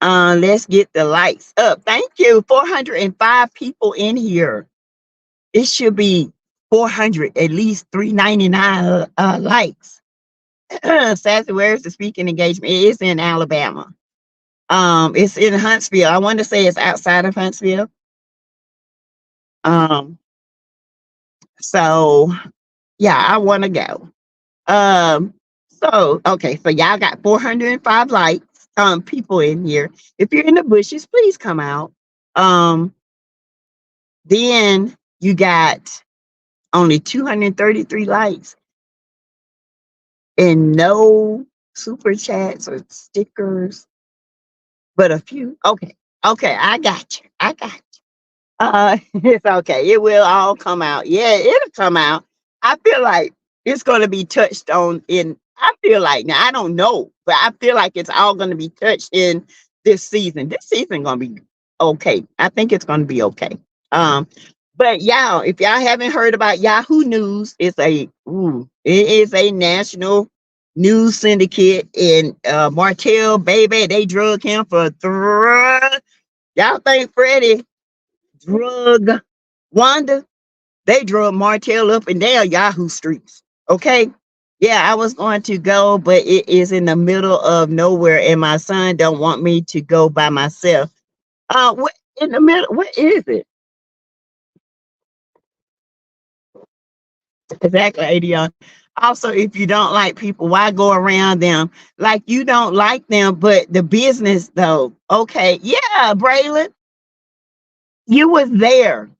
A: Let's get the likes up. Thank you. 405 people in here. It should be 400, at least 399 likes. Sassy, where's the speaking engagement? It is in Alabama. It's in Huntsville. I want to say it's outside of Huntsville. Um, so yeah, I want to go. Okay, so y'all got 405 likes, people in here. If you're in the bushes, please come out. Then you got only 233 likes and no super chats or stickers, but a few. Okay, I got you. It's okay. It will all come out. Yeah, it'll come out. I feel like it's going to be touched on in, I feel like, now I don't know, but I feel like it's all going to be touched in this season. This season going to be okay. I think it's going to be okay. But y'all, if y'all haven't heard about Yahoo News, it is a national news syndicate, and Martel, baby, they drug him for y'all think Freddie drug Wanda? They drug Martel up and down Yahoo streets. Okay. Yeah, I was going to go, but it is in the middle of nowhere, and my son don't want me to go by myself. What in the middle? What is it? Exactly, Adion. Also, if you don't like people, why go around them? Like you don't like them, but the business though. Okay, yeah, Braylon, you was there.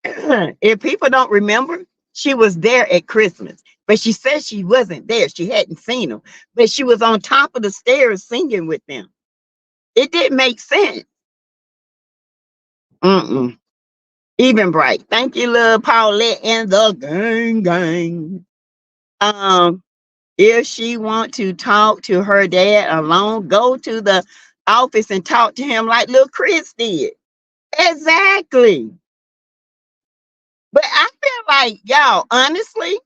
A: If people don't remember, she was there at Christmas, but she said she wasn't there. She hadn't seen them, but she was on top of the stairs singing with them. It didn't make sense. Mm-mm. Even bright. Thank you, love Paulette and the gang. Um, if she want to talk to her dad alone, go to the office and talk to him like little Chris did. Exactly. But I feel like, y'all, honestly,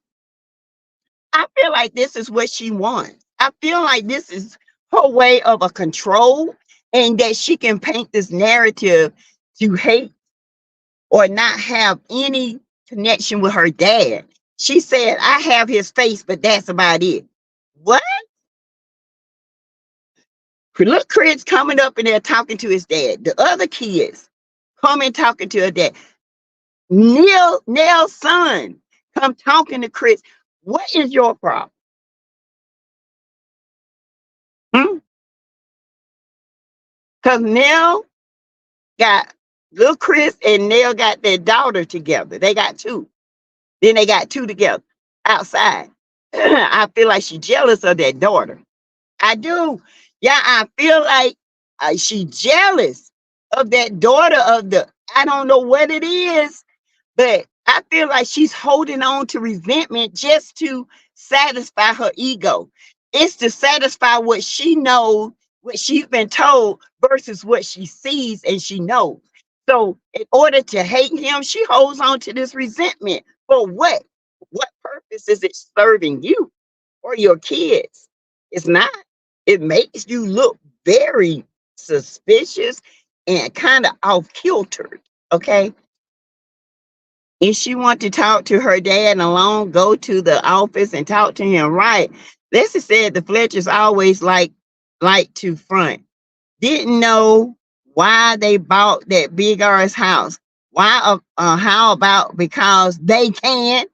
A: I feel like this is what she wants. I feel like this is her way of a control, and that she can paint this narrative to hate or not have any connection with her dad. She said, I have his face, but that's about it. What? Look, Chris coming up in there talking to his dad. The other kids coming talking to her dad. Nell's son come talking to Chris. What is your problem? Because Nell got little Chris and Nell got their daughter together. They got two. Then they got two together outside. I feel like she's jealous of that daughter. I do. Yeah, I feel like she jealous of that daughter of the, I don't know what it is, but I feel like she's holding on to resentment just to satisfy her ego. It's to satisfy what she knows, what she's been told, versus what she sees and she knows. So, in order to hate him, she holds on to this resentment. For what? What purpose is it serving you or your kids? It's not. It makes you look very suspicious and kind of off kiltered. Okay. If she want to talk to her dad alone, go to the office and talk to him. Right. Leslie said the Fletchers always like to front. Didn't know why they bought that big ass house. Why? How about because they can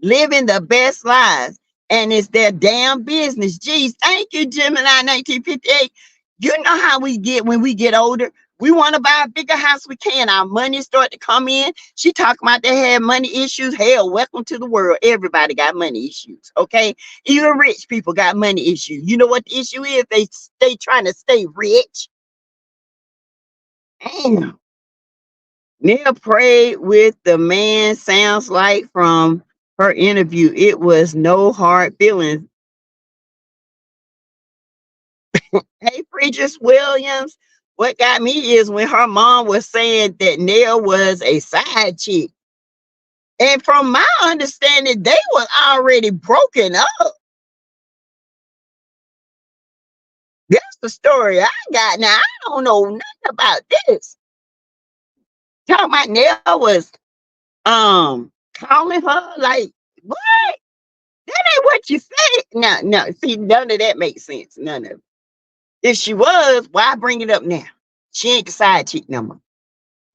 A: living the best lives and it's their damn business. Geez, thank you, Gemini 1958. You know how we get when we get older. We want to buy a bigger house. We can. Our money start to come in. She talking about they had money issues. Hell, welcome to the world. Everybody got money issues. Okay, even rich people got money issues. You know what the issue is? They trying to stay rich. Damn. Neil prayed with the man. Sounds like from her interview, it was no hard feelings. Hey, Bridges Williams. What got me is when her mom was saying that Neil was a side chick. And from my understanding, they were already broken up. That's the story I got. Now, I don't know nothing about this. Talking about Neil was calling her like, what? That ain't what you said. No, no. See, none of that makes sense. None of it. If she was, why bring it up now? She ain't the side chick no more.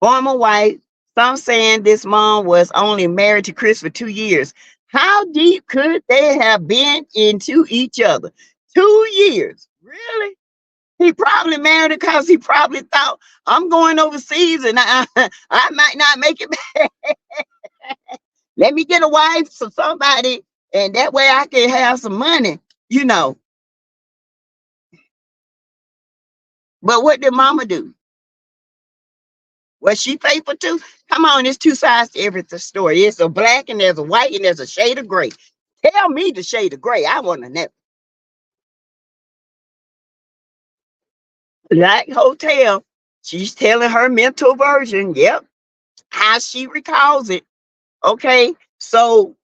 A: Former wife. Some saying this mom was only married to Chris for 2 years. How deep could they have been into each other? 2 years. Really? He probably married her because he probably thought, I'm going overseas and I might not make it back. Let me get a wife for somebody, and that way I can have some money, you know. But what did mama do? Was she faithful too? Come on, there's two sides to every story. It's a black and there's a white and there's a shade of gray. Tell me the shade of gray. I want to know. Like Hotel, she's telling her mental version. Yep, how she recalls it. Okay, so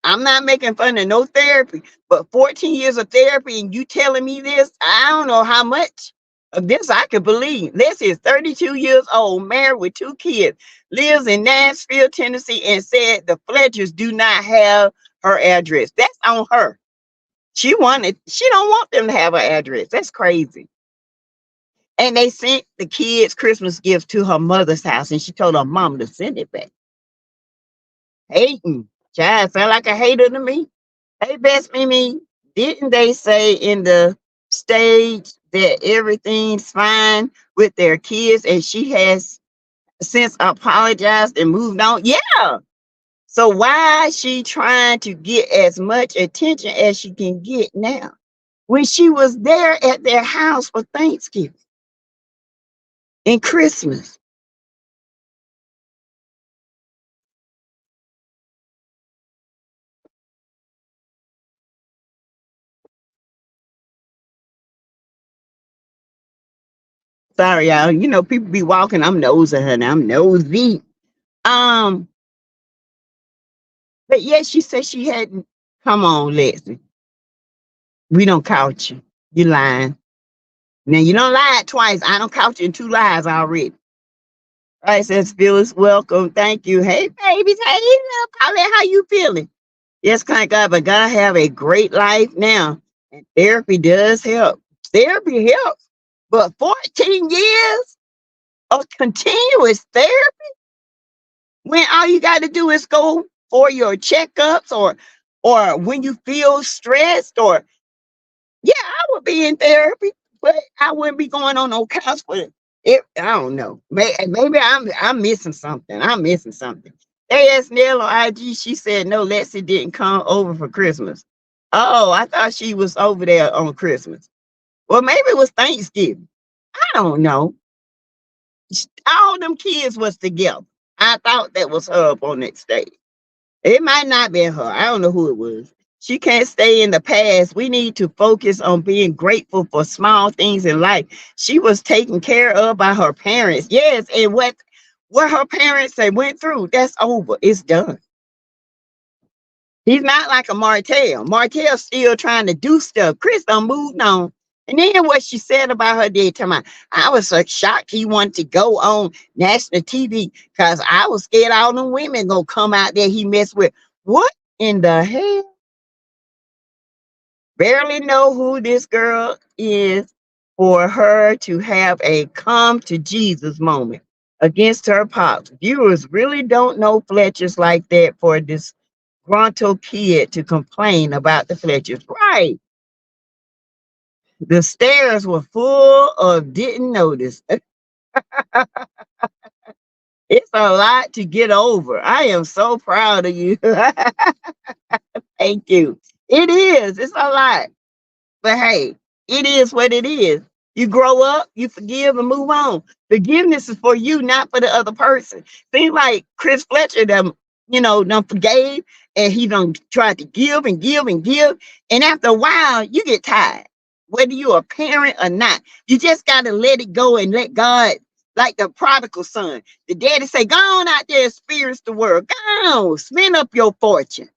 A: I'm not making fun of no therapy, but 14 years of therapy and you telling me this, I don't know how much of this I can believe. This is 32 years old, married with 2 kids, lives in Nashville, Tennessee, and said the Fletchers do not have her address. That's on her. She don't want them to have her address. That's crazy. And they sent the kids Christmas gifts to her mother's house, and she told her mom to send it back. Hating. Child, sound like a hater to me. Hey, Best Mimi, didn't they say in the stage that everything's fine with their kids and she has since apologized and moved on? Yeah. So why is she trying to get as much attention as she can get now when she was there at their house for Thanksgiving and Christmas? Sorry, y'all. You know, people be walking. I'm nosing her now. I'm nosy. Um, but yeah, she said she hadn't. Come on, Leslie. We don't count you. You lying. Now you don't lie twice. I don't count you in 2 lies already. All right, says Phyllis, welcome. Thank you. Hey, babies. Hey, Paulette, how you feeling? Yes, thank God, but God have a great life now. And therapy does help. Therapy helps. But 14 years of continuous therapy, when all you got to do is go for your checkups or when you feel stressed or yeah, I would be in therapy, but I wouldn't be going on no couch for it. I don't know. Maybe I'm missing something. I'm missing something. They asked Nell on IG. She said no, Lexi didn't come over for Christmas. Oh, I thought she was over there on Christmas. Well, maybe it was Thanksgiving. I don't know. All them kids was together. I thought that was her up on that stage. It might not be her. I don't know who it was. She can't stay in the past. We need to focus on being grateful for small things in life. She was taken care of by her parents. Yes, and what her parents they went through, that's over. It's done. He's not like a Martel. Martel's still trying to do stuff. Chris done moved on. And then what she said about her dad, tell me, I was so shocked he wanted to go on national TV because I was scared all the women gonna come out there he messed with. What in the hell? Barely know who this girl is for her to have a come to Jesus moment against her pops. Viewers really don't know Fletchers like that for this gruntled kid to complain about the Fletchers. Right. The stairs were full of didn't notice. It's a lot to get over. I am so proud of you. Thank you. It is. It's a lot. But hey, it is what it is. You grow up, you forgive and move on. Forgiveness is for you, not for the other person. Seems like Chris Fletcher done forgave and he done tried to give and give and give. And after a while, you get tired. Whether you're a parent or not, you just gotta let it go and let God, like the prodigal son. The daddy say, go on out there, experience the world. Go on, spend up your fortune.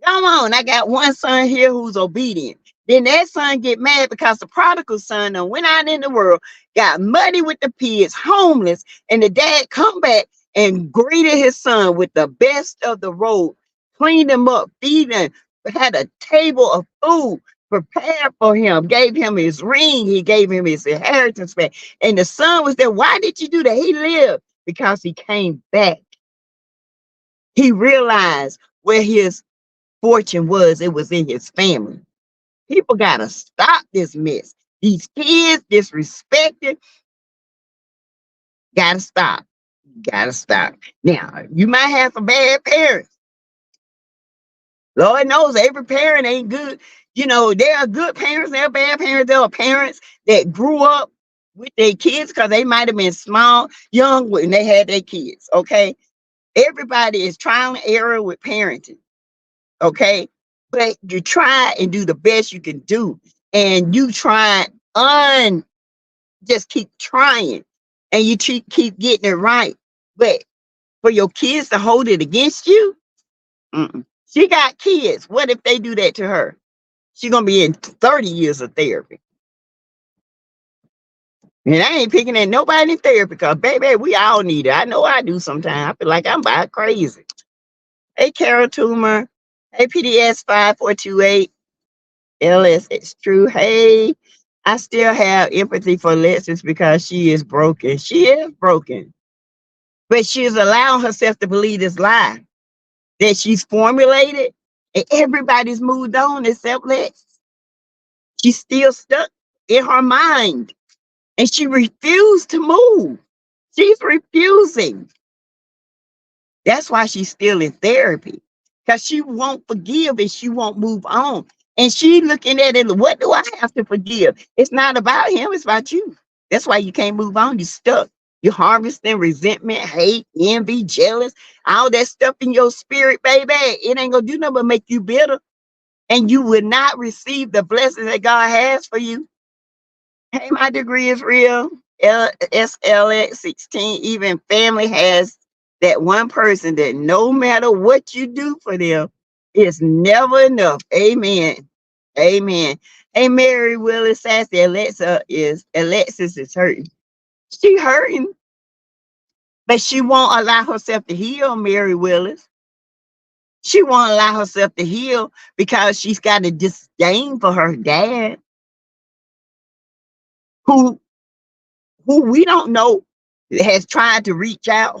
A: Come on, I got one son here who's obedient. Then that son get mad because the prodigal son done went out in the world, got muddy with the pigs, homeless, and the dad come back and greeted his son with the best of the road, cleaned him up, feed him, had a table of food prepared for him, gave him his ring, he gave him his inheritance back. And the son was there. Why did you do that? He lived because he came back. He realized where his fortune was. It was in his family. People gotta stop this mess. These kids disrespected. Gotta stop. Gotta stop. Now, you might have some bad parents. Lord knows every parent ain't good. There are good parents, there are bad parents, there are parents that grew up with their kids because they might have been small, young when they had their kids. Okay. Everybody is trial and error with parenting. Okay. But you try and do the best you can do. And you try just keep trying and you keep getting it right. But for your kids to hold it against you, she got kids. What if they do that to her? She's going to be in 30 years of therapy. And I ain't picking at nobody in therapy because, baby, we all need it. I know I do sometimes. I feel like I'm about crazy. Hey, Carol Toomer. Hey, PDS 5428. LS, it's true. Hey, I still have empathy for Lexus because she is broken. She is broken. But she is allowing herself to believe this lie that she's formulated and everybody's moved on except Lex. She's still stuck in her mind and she refused to move. She's refusing. That's why she's still in therapy because she won't forgive and she won't move on. And she looking at it, what do I have to forgive? It's not about him, it's about you. That's why you can't move on. You're stuck. You're harvesting resentment, hate, envy, jealous, all that stuff in your spirit, baby. It ain't gonna do nothing but make you bitter. And you will not receive the blessings that God has for you. Hey, my degree is real. SLX 16. Even family has that one person that no matter what you do for them, it's never enough. Amen. Amen. Hey, Mary Willis Sassy, Alexis is hurting. She hurting, but she won't allow herself to heal, Mary Willis. She won't allow herself to heal because she's got a disdain for her dad, who we don't know has tried to reach out,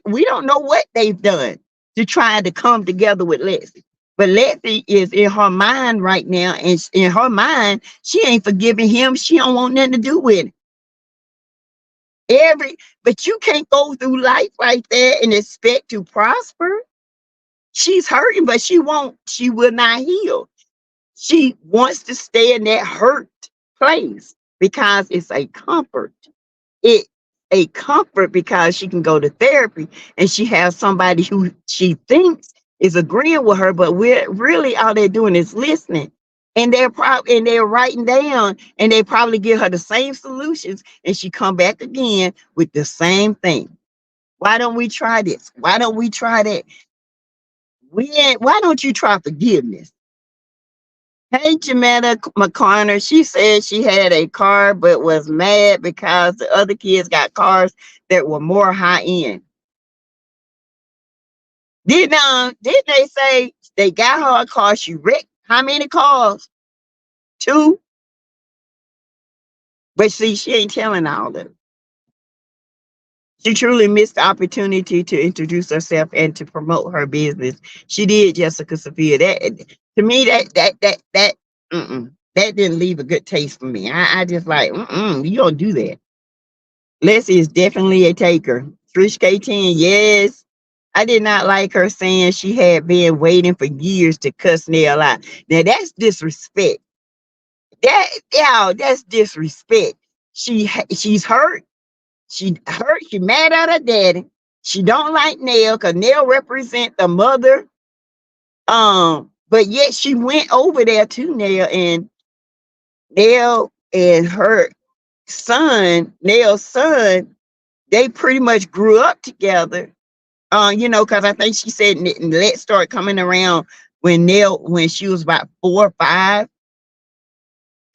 A: we don't know what they've done to try to come together with Lexi. But Lexi is in her mind right now, and in her mind, she ain't forgiving him. She don't want nothing to do with it. But you can't go through life like that and expect to prosper. She's hurting, but she will not heal. She wants to stay in that hurt place because it's a comfort. It's a comfort because she can go to therapy and she has somebody who she thinks is agreeing with her, but we're really all they're doing is listening. And they're writing down, and they probably give her the same solutions, and she come back again with the same thing. Why don't we try this? Why don't we try that? Why don't you try forgiveness? Hey, Jametta McConnor, she said she had a car but was mad because the other kids got cars that were more high end. Didn't they say they got her a car? She wrecked how many cars? Two. But see, she ain't telling all of it. She truly missed the opportunity to introduce herself and to promote her business. She did, Jessica Sophia. That to me, that didn't leave a good taste for me. I just like, you don't do that. Leslie is definitely a taker. Trish K10, yes. I did not like her saying she had been waiting for years to cuss Nell out. Now that's disrespect. That's disrespect. She's hurt. She hurt. She mad at her daddy. She don't like Nell because Nell represent the mother. But yet she went over there to Nell and her son, Nell's son, they pretty much grew up together. Because I think she said Let started coming around when she was about 4 or 5.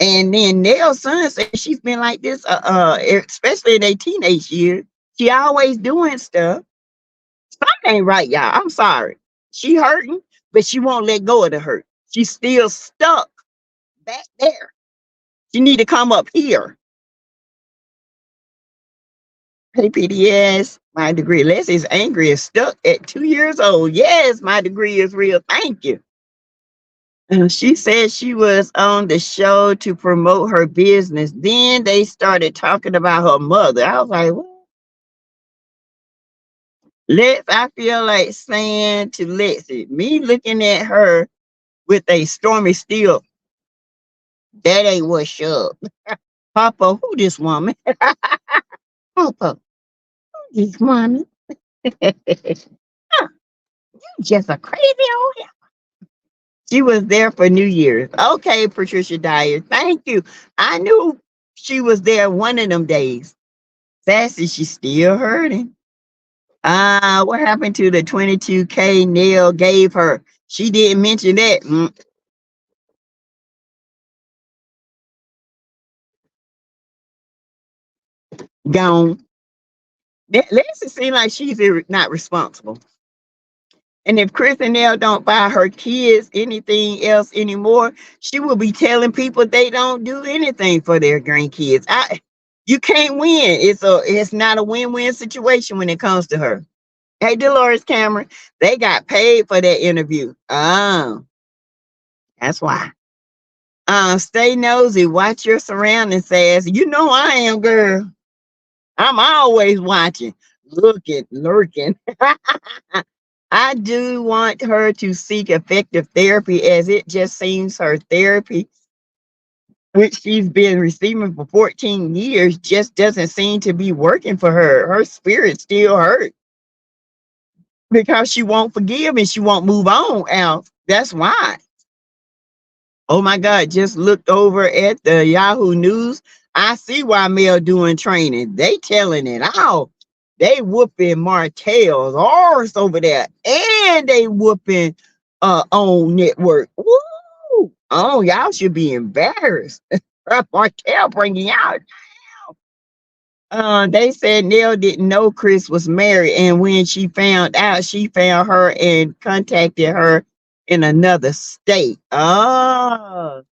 A: And then Nell's son said she's been like this, especially in their teenage years. She always doing stuff. Something ain't right, y'all. I'm sorry. She hurting, but she won't let go of the hurt. She's still stuck back there. She need to come up here. Hey, PDS, my degree. Leslie's angry is stuck at 2 years old. Yes, my degree is real. Thank you. She said she was on the show to promote her business. Then they started talking about her mother. I was like, what? I feel like saying to Lexi, me looking at her with a stormy still, that ain't what's up. Papa, who this woman? Papa, who this woman? Huh, you just a crazy old hell. She was there for New Year's. Okay, Patricia Dyer, thank you. I knew she was there one of them days. Sassy, she's still hurting. What happened to the 22K Nell gave her? She didn't mention that. Gone. Leslie seems like she's not responsible. And if Chris and Nell don't buy her kids anything else anymore, she will be telling people they don't do anything for their grandkids. You can't win. It's not a win-win situation when it comes to her. Hey, Dolores Cameron, they got paid for that interview. Oh, that's why. Stay nosy. Watch your surroundings, says. You know I am, girl. I'm always watching, looking, lurking. I do want her to seek effective therapy, as it just seems her therapy, which she's been receiving for 14 years, just doesn't seem to be working for her. Her spirit still hurt because she won't forgive and she won't move on, Al. That's why. Oh my God, just looked over at the Yahoo News. I see why Mel doing training. They telling it all. They whooping Martel's arse over there. And they whooping on network. Woo! Oh, y'all should be embarrassed. Martel bringing out. They said Nell didn't know Chris was married, and when she found out, she found her and contacted her in another state. Oh,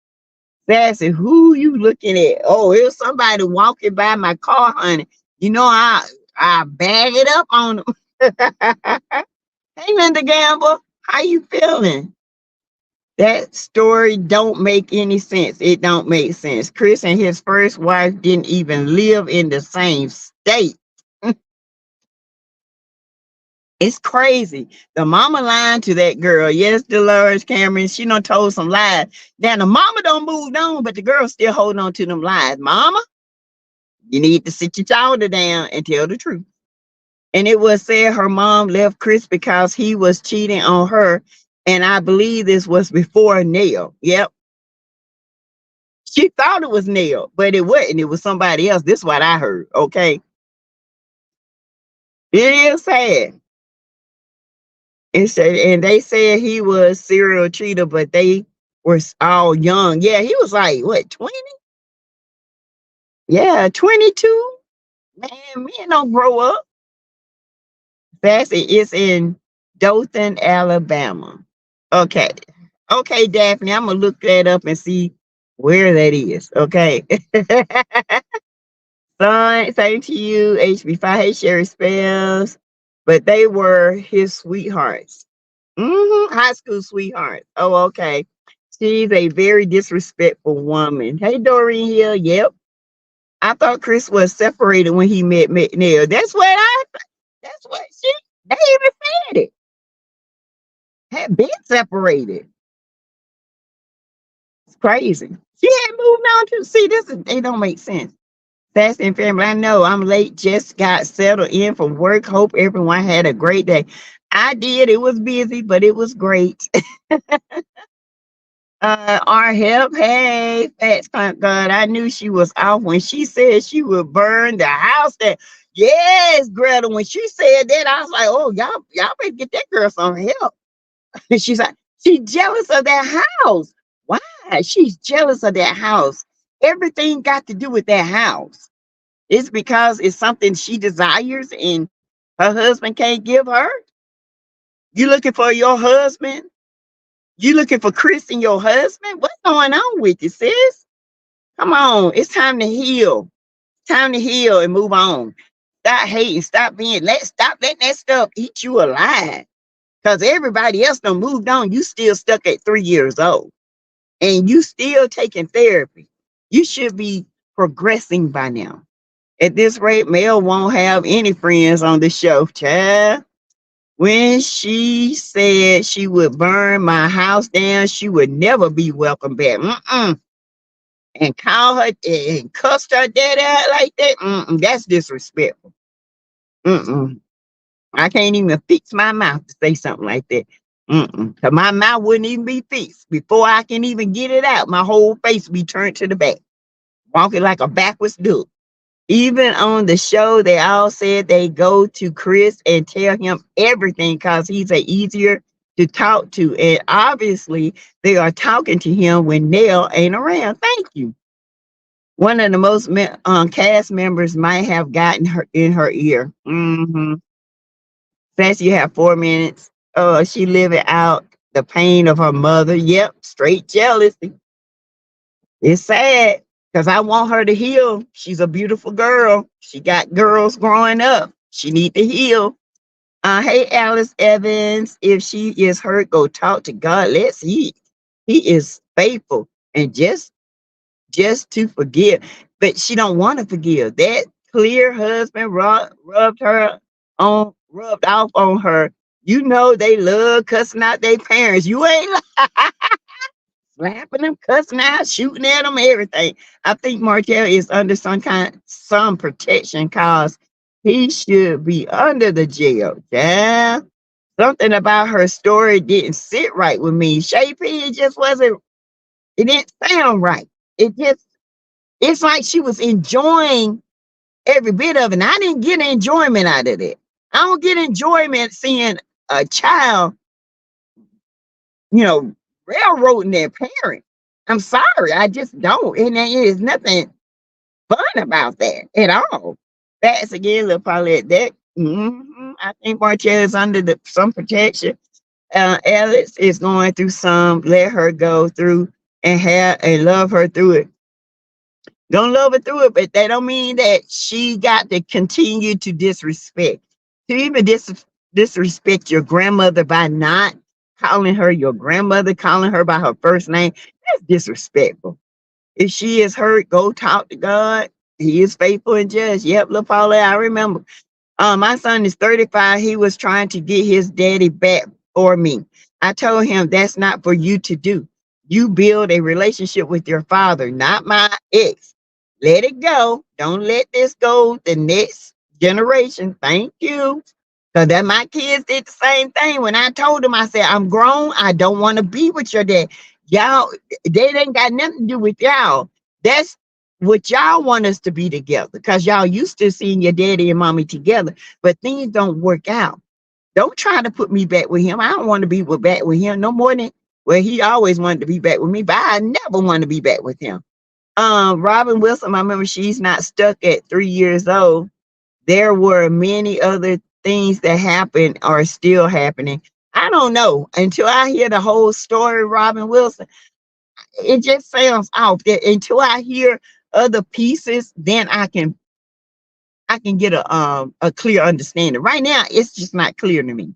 A: Sassy, who you looking at? Oh, it was somebody walking by my car, honey. You know, I bag it up on them. Hey, Linda Gamble, how you feeling? That story don't make any sense. It don't make sense. Chris and his first wife didn't even live in the same state. It's crazy. The mama lying to that girl. Yes, Dolores Cameron, she done told some lies. Now the mama don't move on, but the girl still holding on to them lies. Mama, you need to sit your shoulder down and tell the truth. And it was said her mom left Chris because he was cheating on her. And I believe this was before Neil. Yep. She thought it was Neil, but it wasn't. It was somebody else. This is what I heard. Okay. It is sad. And they said he was serial cheater, but they were all young. Yeah, he was like, what, 20? Yeah, 22. Man, men don't grow up. Sassy is in Dothan, Alabama. Okay. Okay, Daphne, I'm going to look that up and see where that is. Okay. Son, same to you, HB5. Hey, Sherry Spells. But they were his sweethearts. High school sweethearts. Oh, okay. She's a very disrespectful woman. Hey, Doreen Hill. Yep. I thought Chris was separated when he met McNeil. That's what they even said it. Had been separated. It's crazy. She had moved on to see this. They don't make sense. Sassy and family, I know I'm late. Just got settled in from work. Hope everyone had a great day. I did. It was busy, but it was great. Our help. Hey, Fats, thank God. I knew she was off when she said she would burn the house down. Yes, Greta. When she said that, I was like, oh, y'all better get that girl some help. And she's like, she's jealous of that house. Why? She's jealous of that house. Everything got to do with that house. It's because it's something she desires and her husband can't give her. You looking for your husband? You looking for Chris and your husband? What's going on with you, sis? Come on. It's time to heal. Time to heal and move on. Stop hating. Stop letting that stuff eat you alive. Because everybody else done moved on. You still stuck at 3 years old. And you still taking therapy. You should be progressing by now. At this rate, Mel won't have any friends on the show, child. When she said she would burn my house down, she would never be welcome back. And call her and cussed her dad out like that. That's disrespectful. I can't even fix my mouth to say something like that. Cause my mouth wouldn't even be fixed. Before I can even get it out, my whole face be turned to the back. Walking like a backwards duck. Even on the show, they all said they go to Chris and tell him everything because he's easier to talk to. And obviously, they are talking to him when Nell ain't around. Thank you. One of the most cast members might have gotten her in her ear. Says you have 4 minutes. Oh, she living out the pain of her mother. Yep, straight jealousy. It's sad. Because I want her to heal. She's a beautiful girl. She got girls growing up. She need to heal. Hey, Alice Evans, if she is hurt, go talk to God. Let's see. He is faithful and just to forgive. But she don't want to forgive. That clear husband rubbed off on her. You know they love cussing out their parents. You ain't slapping them, cussing out, shooting at them, everything. I think Martel is under some protection because he should be under the jail. Yeah. Something about her story didn't sit right with me. Shapey, it just wasn't, it didn't sound right. It's like she was enjoying every bit of it. And I didn't get enjoyment out of it. I don't get enjoyment seeing a child, railroading their parent. I'm sorry, I just don't. And there is nothing fun about that at all. That's again, little Paulette. That I think Marcella is under some protection. Alex is going through some. Let her go through and love her through it. Don't love her through it, but that don't mean that she got to continue to disrespect. To even disrespect your grandmother by not calling her your grandmother, calling her by her first name, that's disrespectful. If she is hurt, go talk to God. He is faithful and just. Yep, look, Paula, I remember. My son is 35. He was trying to get his daddy back for me. I told him that's not for you to do. You build a relationship with your father, not my ex. Let it go. Don't let this go the next generation. Thank you. Because that my kids did the same thing. When I told them, I said, I'm grown. I don't want to be with your dad. Y'all, they ain't got nothing to do with y'all. That's what y'all want us to be together. Because y'all used to seeing your daddy and mommy together, but things don't work out. Don't try to put me back with him. I don't want to be back with him no more than, well, he always wanted to be back with me, but I never want to be back with him. Robin Wilson, I remember She's Not Stuck at 3 years old. There were many other things that happened or still happening. I don't know until I hear the whole story, Robin Wilson. It just sounds off. Until I hear other pieces, then I can get a clear understanding. Right now, it's just not clear to me.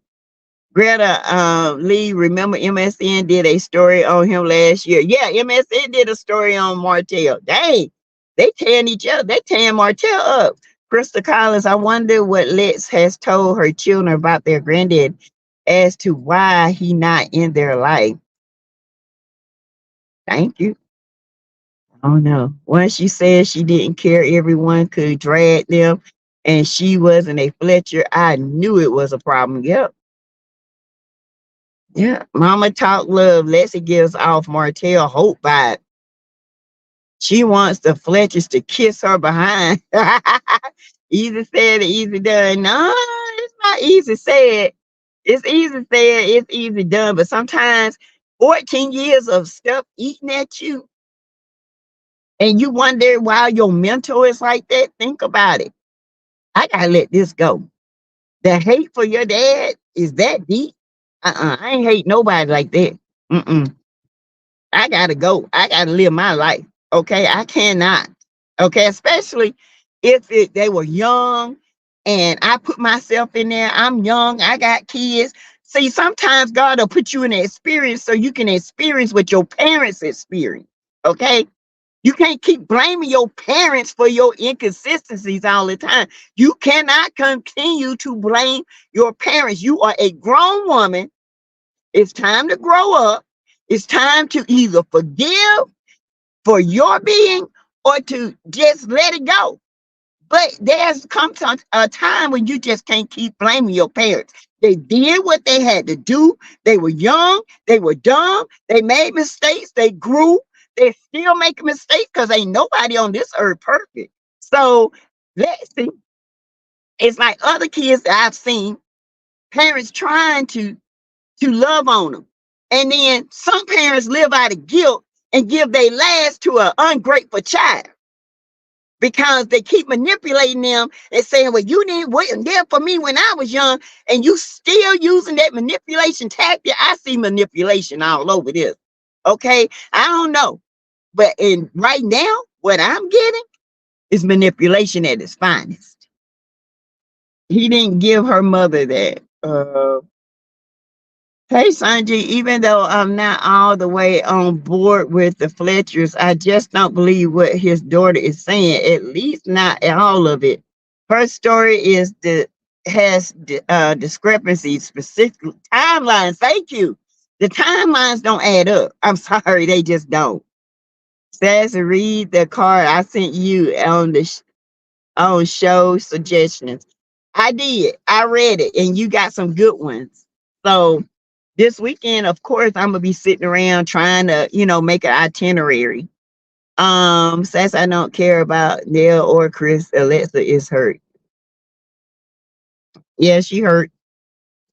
A: Greta Lee, remember MSN did a story on him last year. Yeah, MSN did a story on Martel. Dang, they tearing each other. They tearing Martel up. Krista Collins, I wonder what Lex has told her children about their granddad as to why he not in their life. Thank you. Oh no. Once she said she didn't care everyone could drag them and she wasn't a Fletcher, I knew it was a problem. Yep. Yeah. Mama talk love. Leslie gives off Martell hope by it. She wants the Fletchers to kiss her behind. Easy said, easy done. No, it's not easy said. It's easy said, it's easy done. But sometimes 14 years of stuff eating at you, and you wonder why your mentor is like that. Think about it. I gotta let this go. The hate for your dad is that deep. I ain't hate nobody like that. Mm-mm. I gotta go. I gotta live my life. Okay, I cannot. Okay, especially if they were young, and I put myself in there. I'm young. I got kids. See, sometimes God will put you in an experience so you can experience what your parents experience. Okay, you can't keep blaming your parents for your inconsistencies all the time. You cannot continue to blame your parents. You are a grown woman. It's time to grow up. It's time to either forgive for your being or to just let it go. But there's come to a time when you just can't keep blaming your parents. They did what they had to do. They were young. They were dumb. They made mistakes. They grew. They still make mistakes because ain't nobody on this earth perfect. So let's see. It's like other kids that I've seen, parents trying to love on them. And then some parents live out of guilt and give their last to an ungrateful child because they keep manipulating them and saying, well, you didn't wait there for me when I was young, and you still using that manipulation tactic. I see manipulation all over this. Okay. I don't know. But right now, what I'm getting is manipulation at its finest. He didn't give her mother that. Hey, Sanji, even though I'm not all the way on board with the Fletchers, I just don't believe what his daughter is saying, at least not all of it. Her story has discrepancies, specific timelines. Thank you. The timelines don't add up. I'm sorry, they just don't. Says read the card I sent you on on show suggestions. I did. I read it, and you got some good ones. So this weekend, of course, I'm gonna be sitting around trying to, make an itinerary. Says I don't care about Neil or Chris. Alexa is hurt. Yeah, she hurt,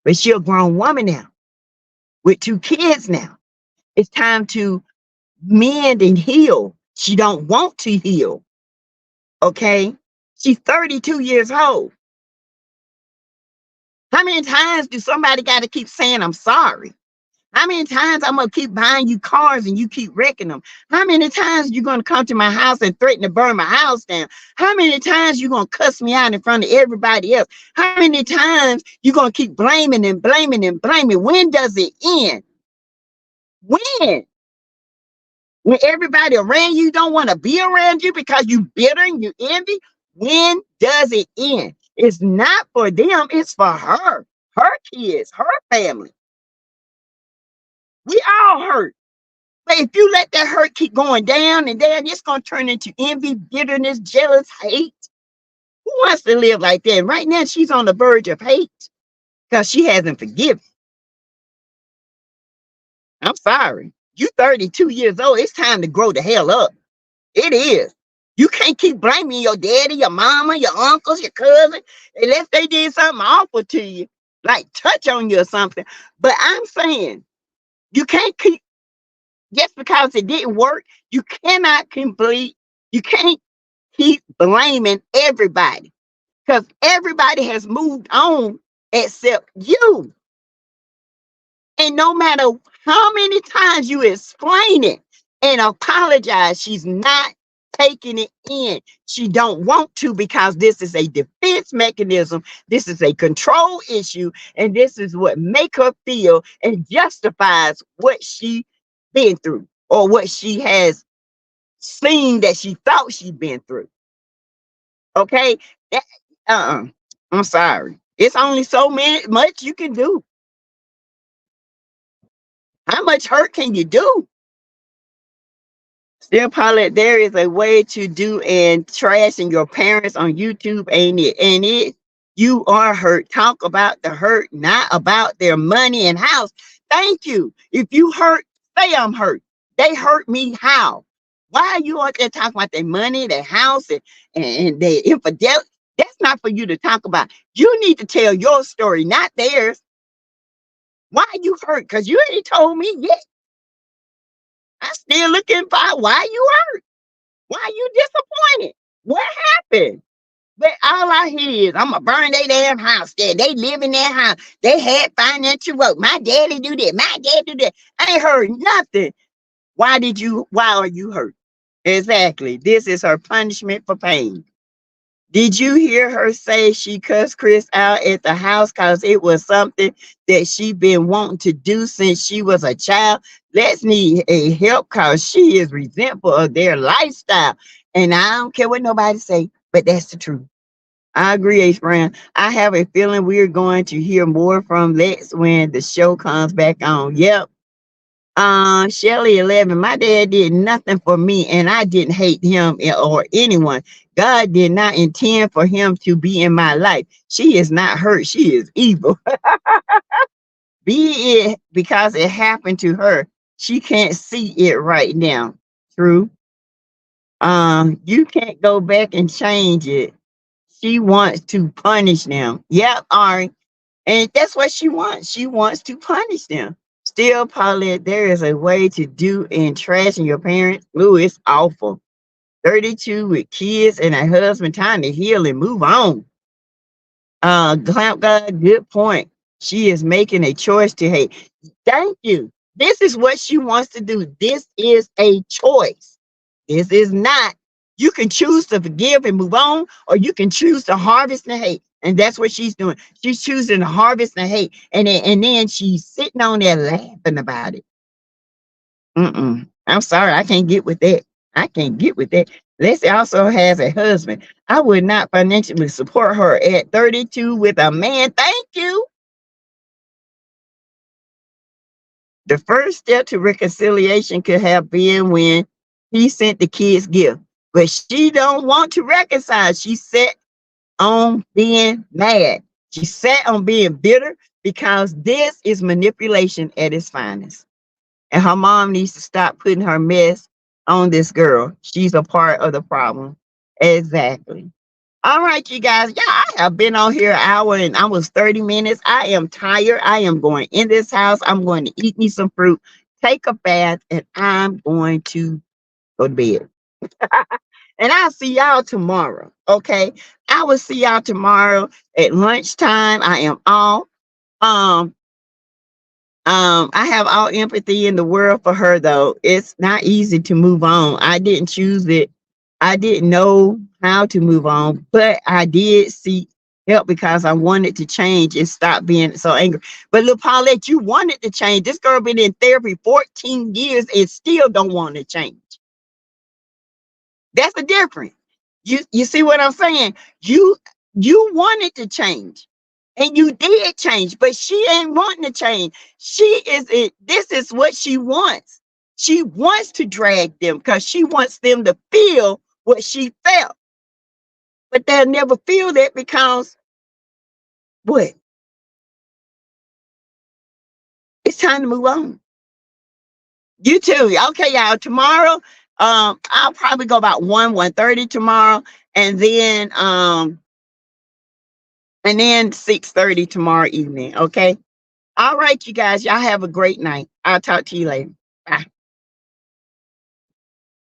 A: but she a grown woman now with 2 kids now. It's time to mend and heal. She don't want to heal. Okay, she's 32 years old. How many times do somebody got to keep saying I'm sorry? How many times I'm gonna keep buying you cars and you keep wrecking them? How many times you gonna come to my house and threaten to burn my house down? How many times you gonna cuss me out in front of everybody else? How many times you gonna keep blaming and blaming and blaming? When does it end? When? When everybody around you don't want to be around you because you bitter and you envy? When does it end? It's not for them, it's for her kids, her family. We all hurt. But if you let that hurt keep going down and down, it's going to turn into envy, bitterness, jealous, hate. Who wants to live like that? Right now, she's on the verge of hate because she hasn't forgiven. I'm sorry. You 32 years old. It's time to grow the hell up. It is. You can't keep blaming your daddy, your mama, your uncles, your cousin, unless they did something awful to you, like touch on you or something. But I'm saying you can't keep, just because it didn't work, you cannot complete, you can't keep blaming everybody because everybody has moved on except you. And no matter how many times you explain it and apologize, she's not taking it in. She don't want to because this is a defense mechanism. This is a control issue. And this is what make her feel and justifies what she been through or what she has seen that she thought she'd been through. Okay? That, I'm sorry. It's only so much you can do. How much hurt can you do? Still, Paulette, there is a way to do and trashing your parents on YouTube, ain't it? And you are hurt. Talk about the hurt, not about their money and house. Thank you. If you hurt, say I'm hurt. They hurt me how? Why are you out there talking about their money, their house, and their infidelity? That's not for you to talk about. You need to tell your story, not theirs. Why are you hurt? Because you ain't told me yet. I'm still looking for why you hurt. Why you disappointed? What happened? But all I hear is I'm gonna burn their damn house there. They live in their house. They had financial work. My daddy do that. My dad do that. I ain't heard nothing. Why are you hurt? Exactly. This is her punishment for pain. Did you hear her say she cussed Chris out at the house because it was something that she been wanting to do since she was a child? Let's need a help because she is resentful of their lifestyle. And I don't care what nobody say, but that's the truth. I agree, H. Brown. I have a feeling we're going to hear more from Lex when the show comes back on. Yep. Shelly 11, my dad did nothing for me and I didn't hate him or anyone. God did not intend for him to be in my life. She is not hurt. She is evil. Be it because it happened to her. She can't see it right now. True. You can't go back and change it. She wants to punish them. Yep, Ari. And that's what she wants. She wants to punish them. Still, Paulette, there is a way to do and trashing your parents. Ooh, it's awful. 32 with kids and a husband, time to heal and move on. Clamp God, good point. She is making a choice to hate. Thank you. This is what she wants to do. This is a choice. This is not. You can choose to forgive and move on, or you can choose to harvest the hate. And that's what she's doing. She's choosing to harvest the hate. And then she's sitting on there laughing about it. I'm sorry. I can't get with that. I can't get with that. Leslie also has a husband. I would not financially support her at 32 with a man. Thank you. The first step to reconciliation could have been when he sent the kids gift. But she don't want to reconcile. She set on being mad. She sat on being bitter because this is manipulation at its finest. And her mom needs to stop putting her mess on this girl. She's a part of the problem. Exactly. All right, you guys. Yeah, I have been on here an hour and almost 30 minutes. I am tired. I am going in this house. I'm going to eat me some fruit, take a bath, and I'm going to go to bed. And I'll see y'all tomorrow. Okay. I will see y'all tomorrow at lunchtime. I am off. I have all empathy in the world for her, though. It's not easy to move on. I didn't choose it. I didn't know how to move on, but I did seek help because I wanted to change and stop being so angry. But look, Paulette, you wanted to change. This girl been in therapy 14 years and still don't want to change. That's the difference. You see what I'm saying? You wanted to change. And you did change, but she ain't wanting to change. This is what she wants. She wants to drag them because she wants them to feel what she felt. But they'll never feel that because what? It's time to move on. You too. Okay, y'all. Tomorrow, I'll probably go about 1:30 tomorrow, and then 6:30 tomorrow evening. Okay. All right, you guys. Y'all have a great night. I'll talk to you later.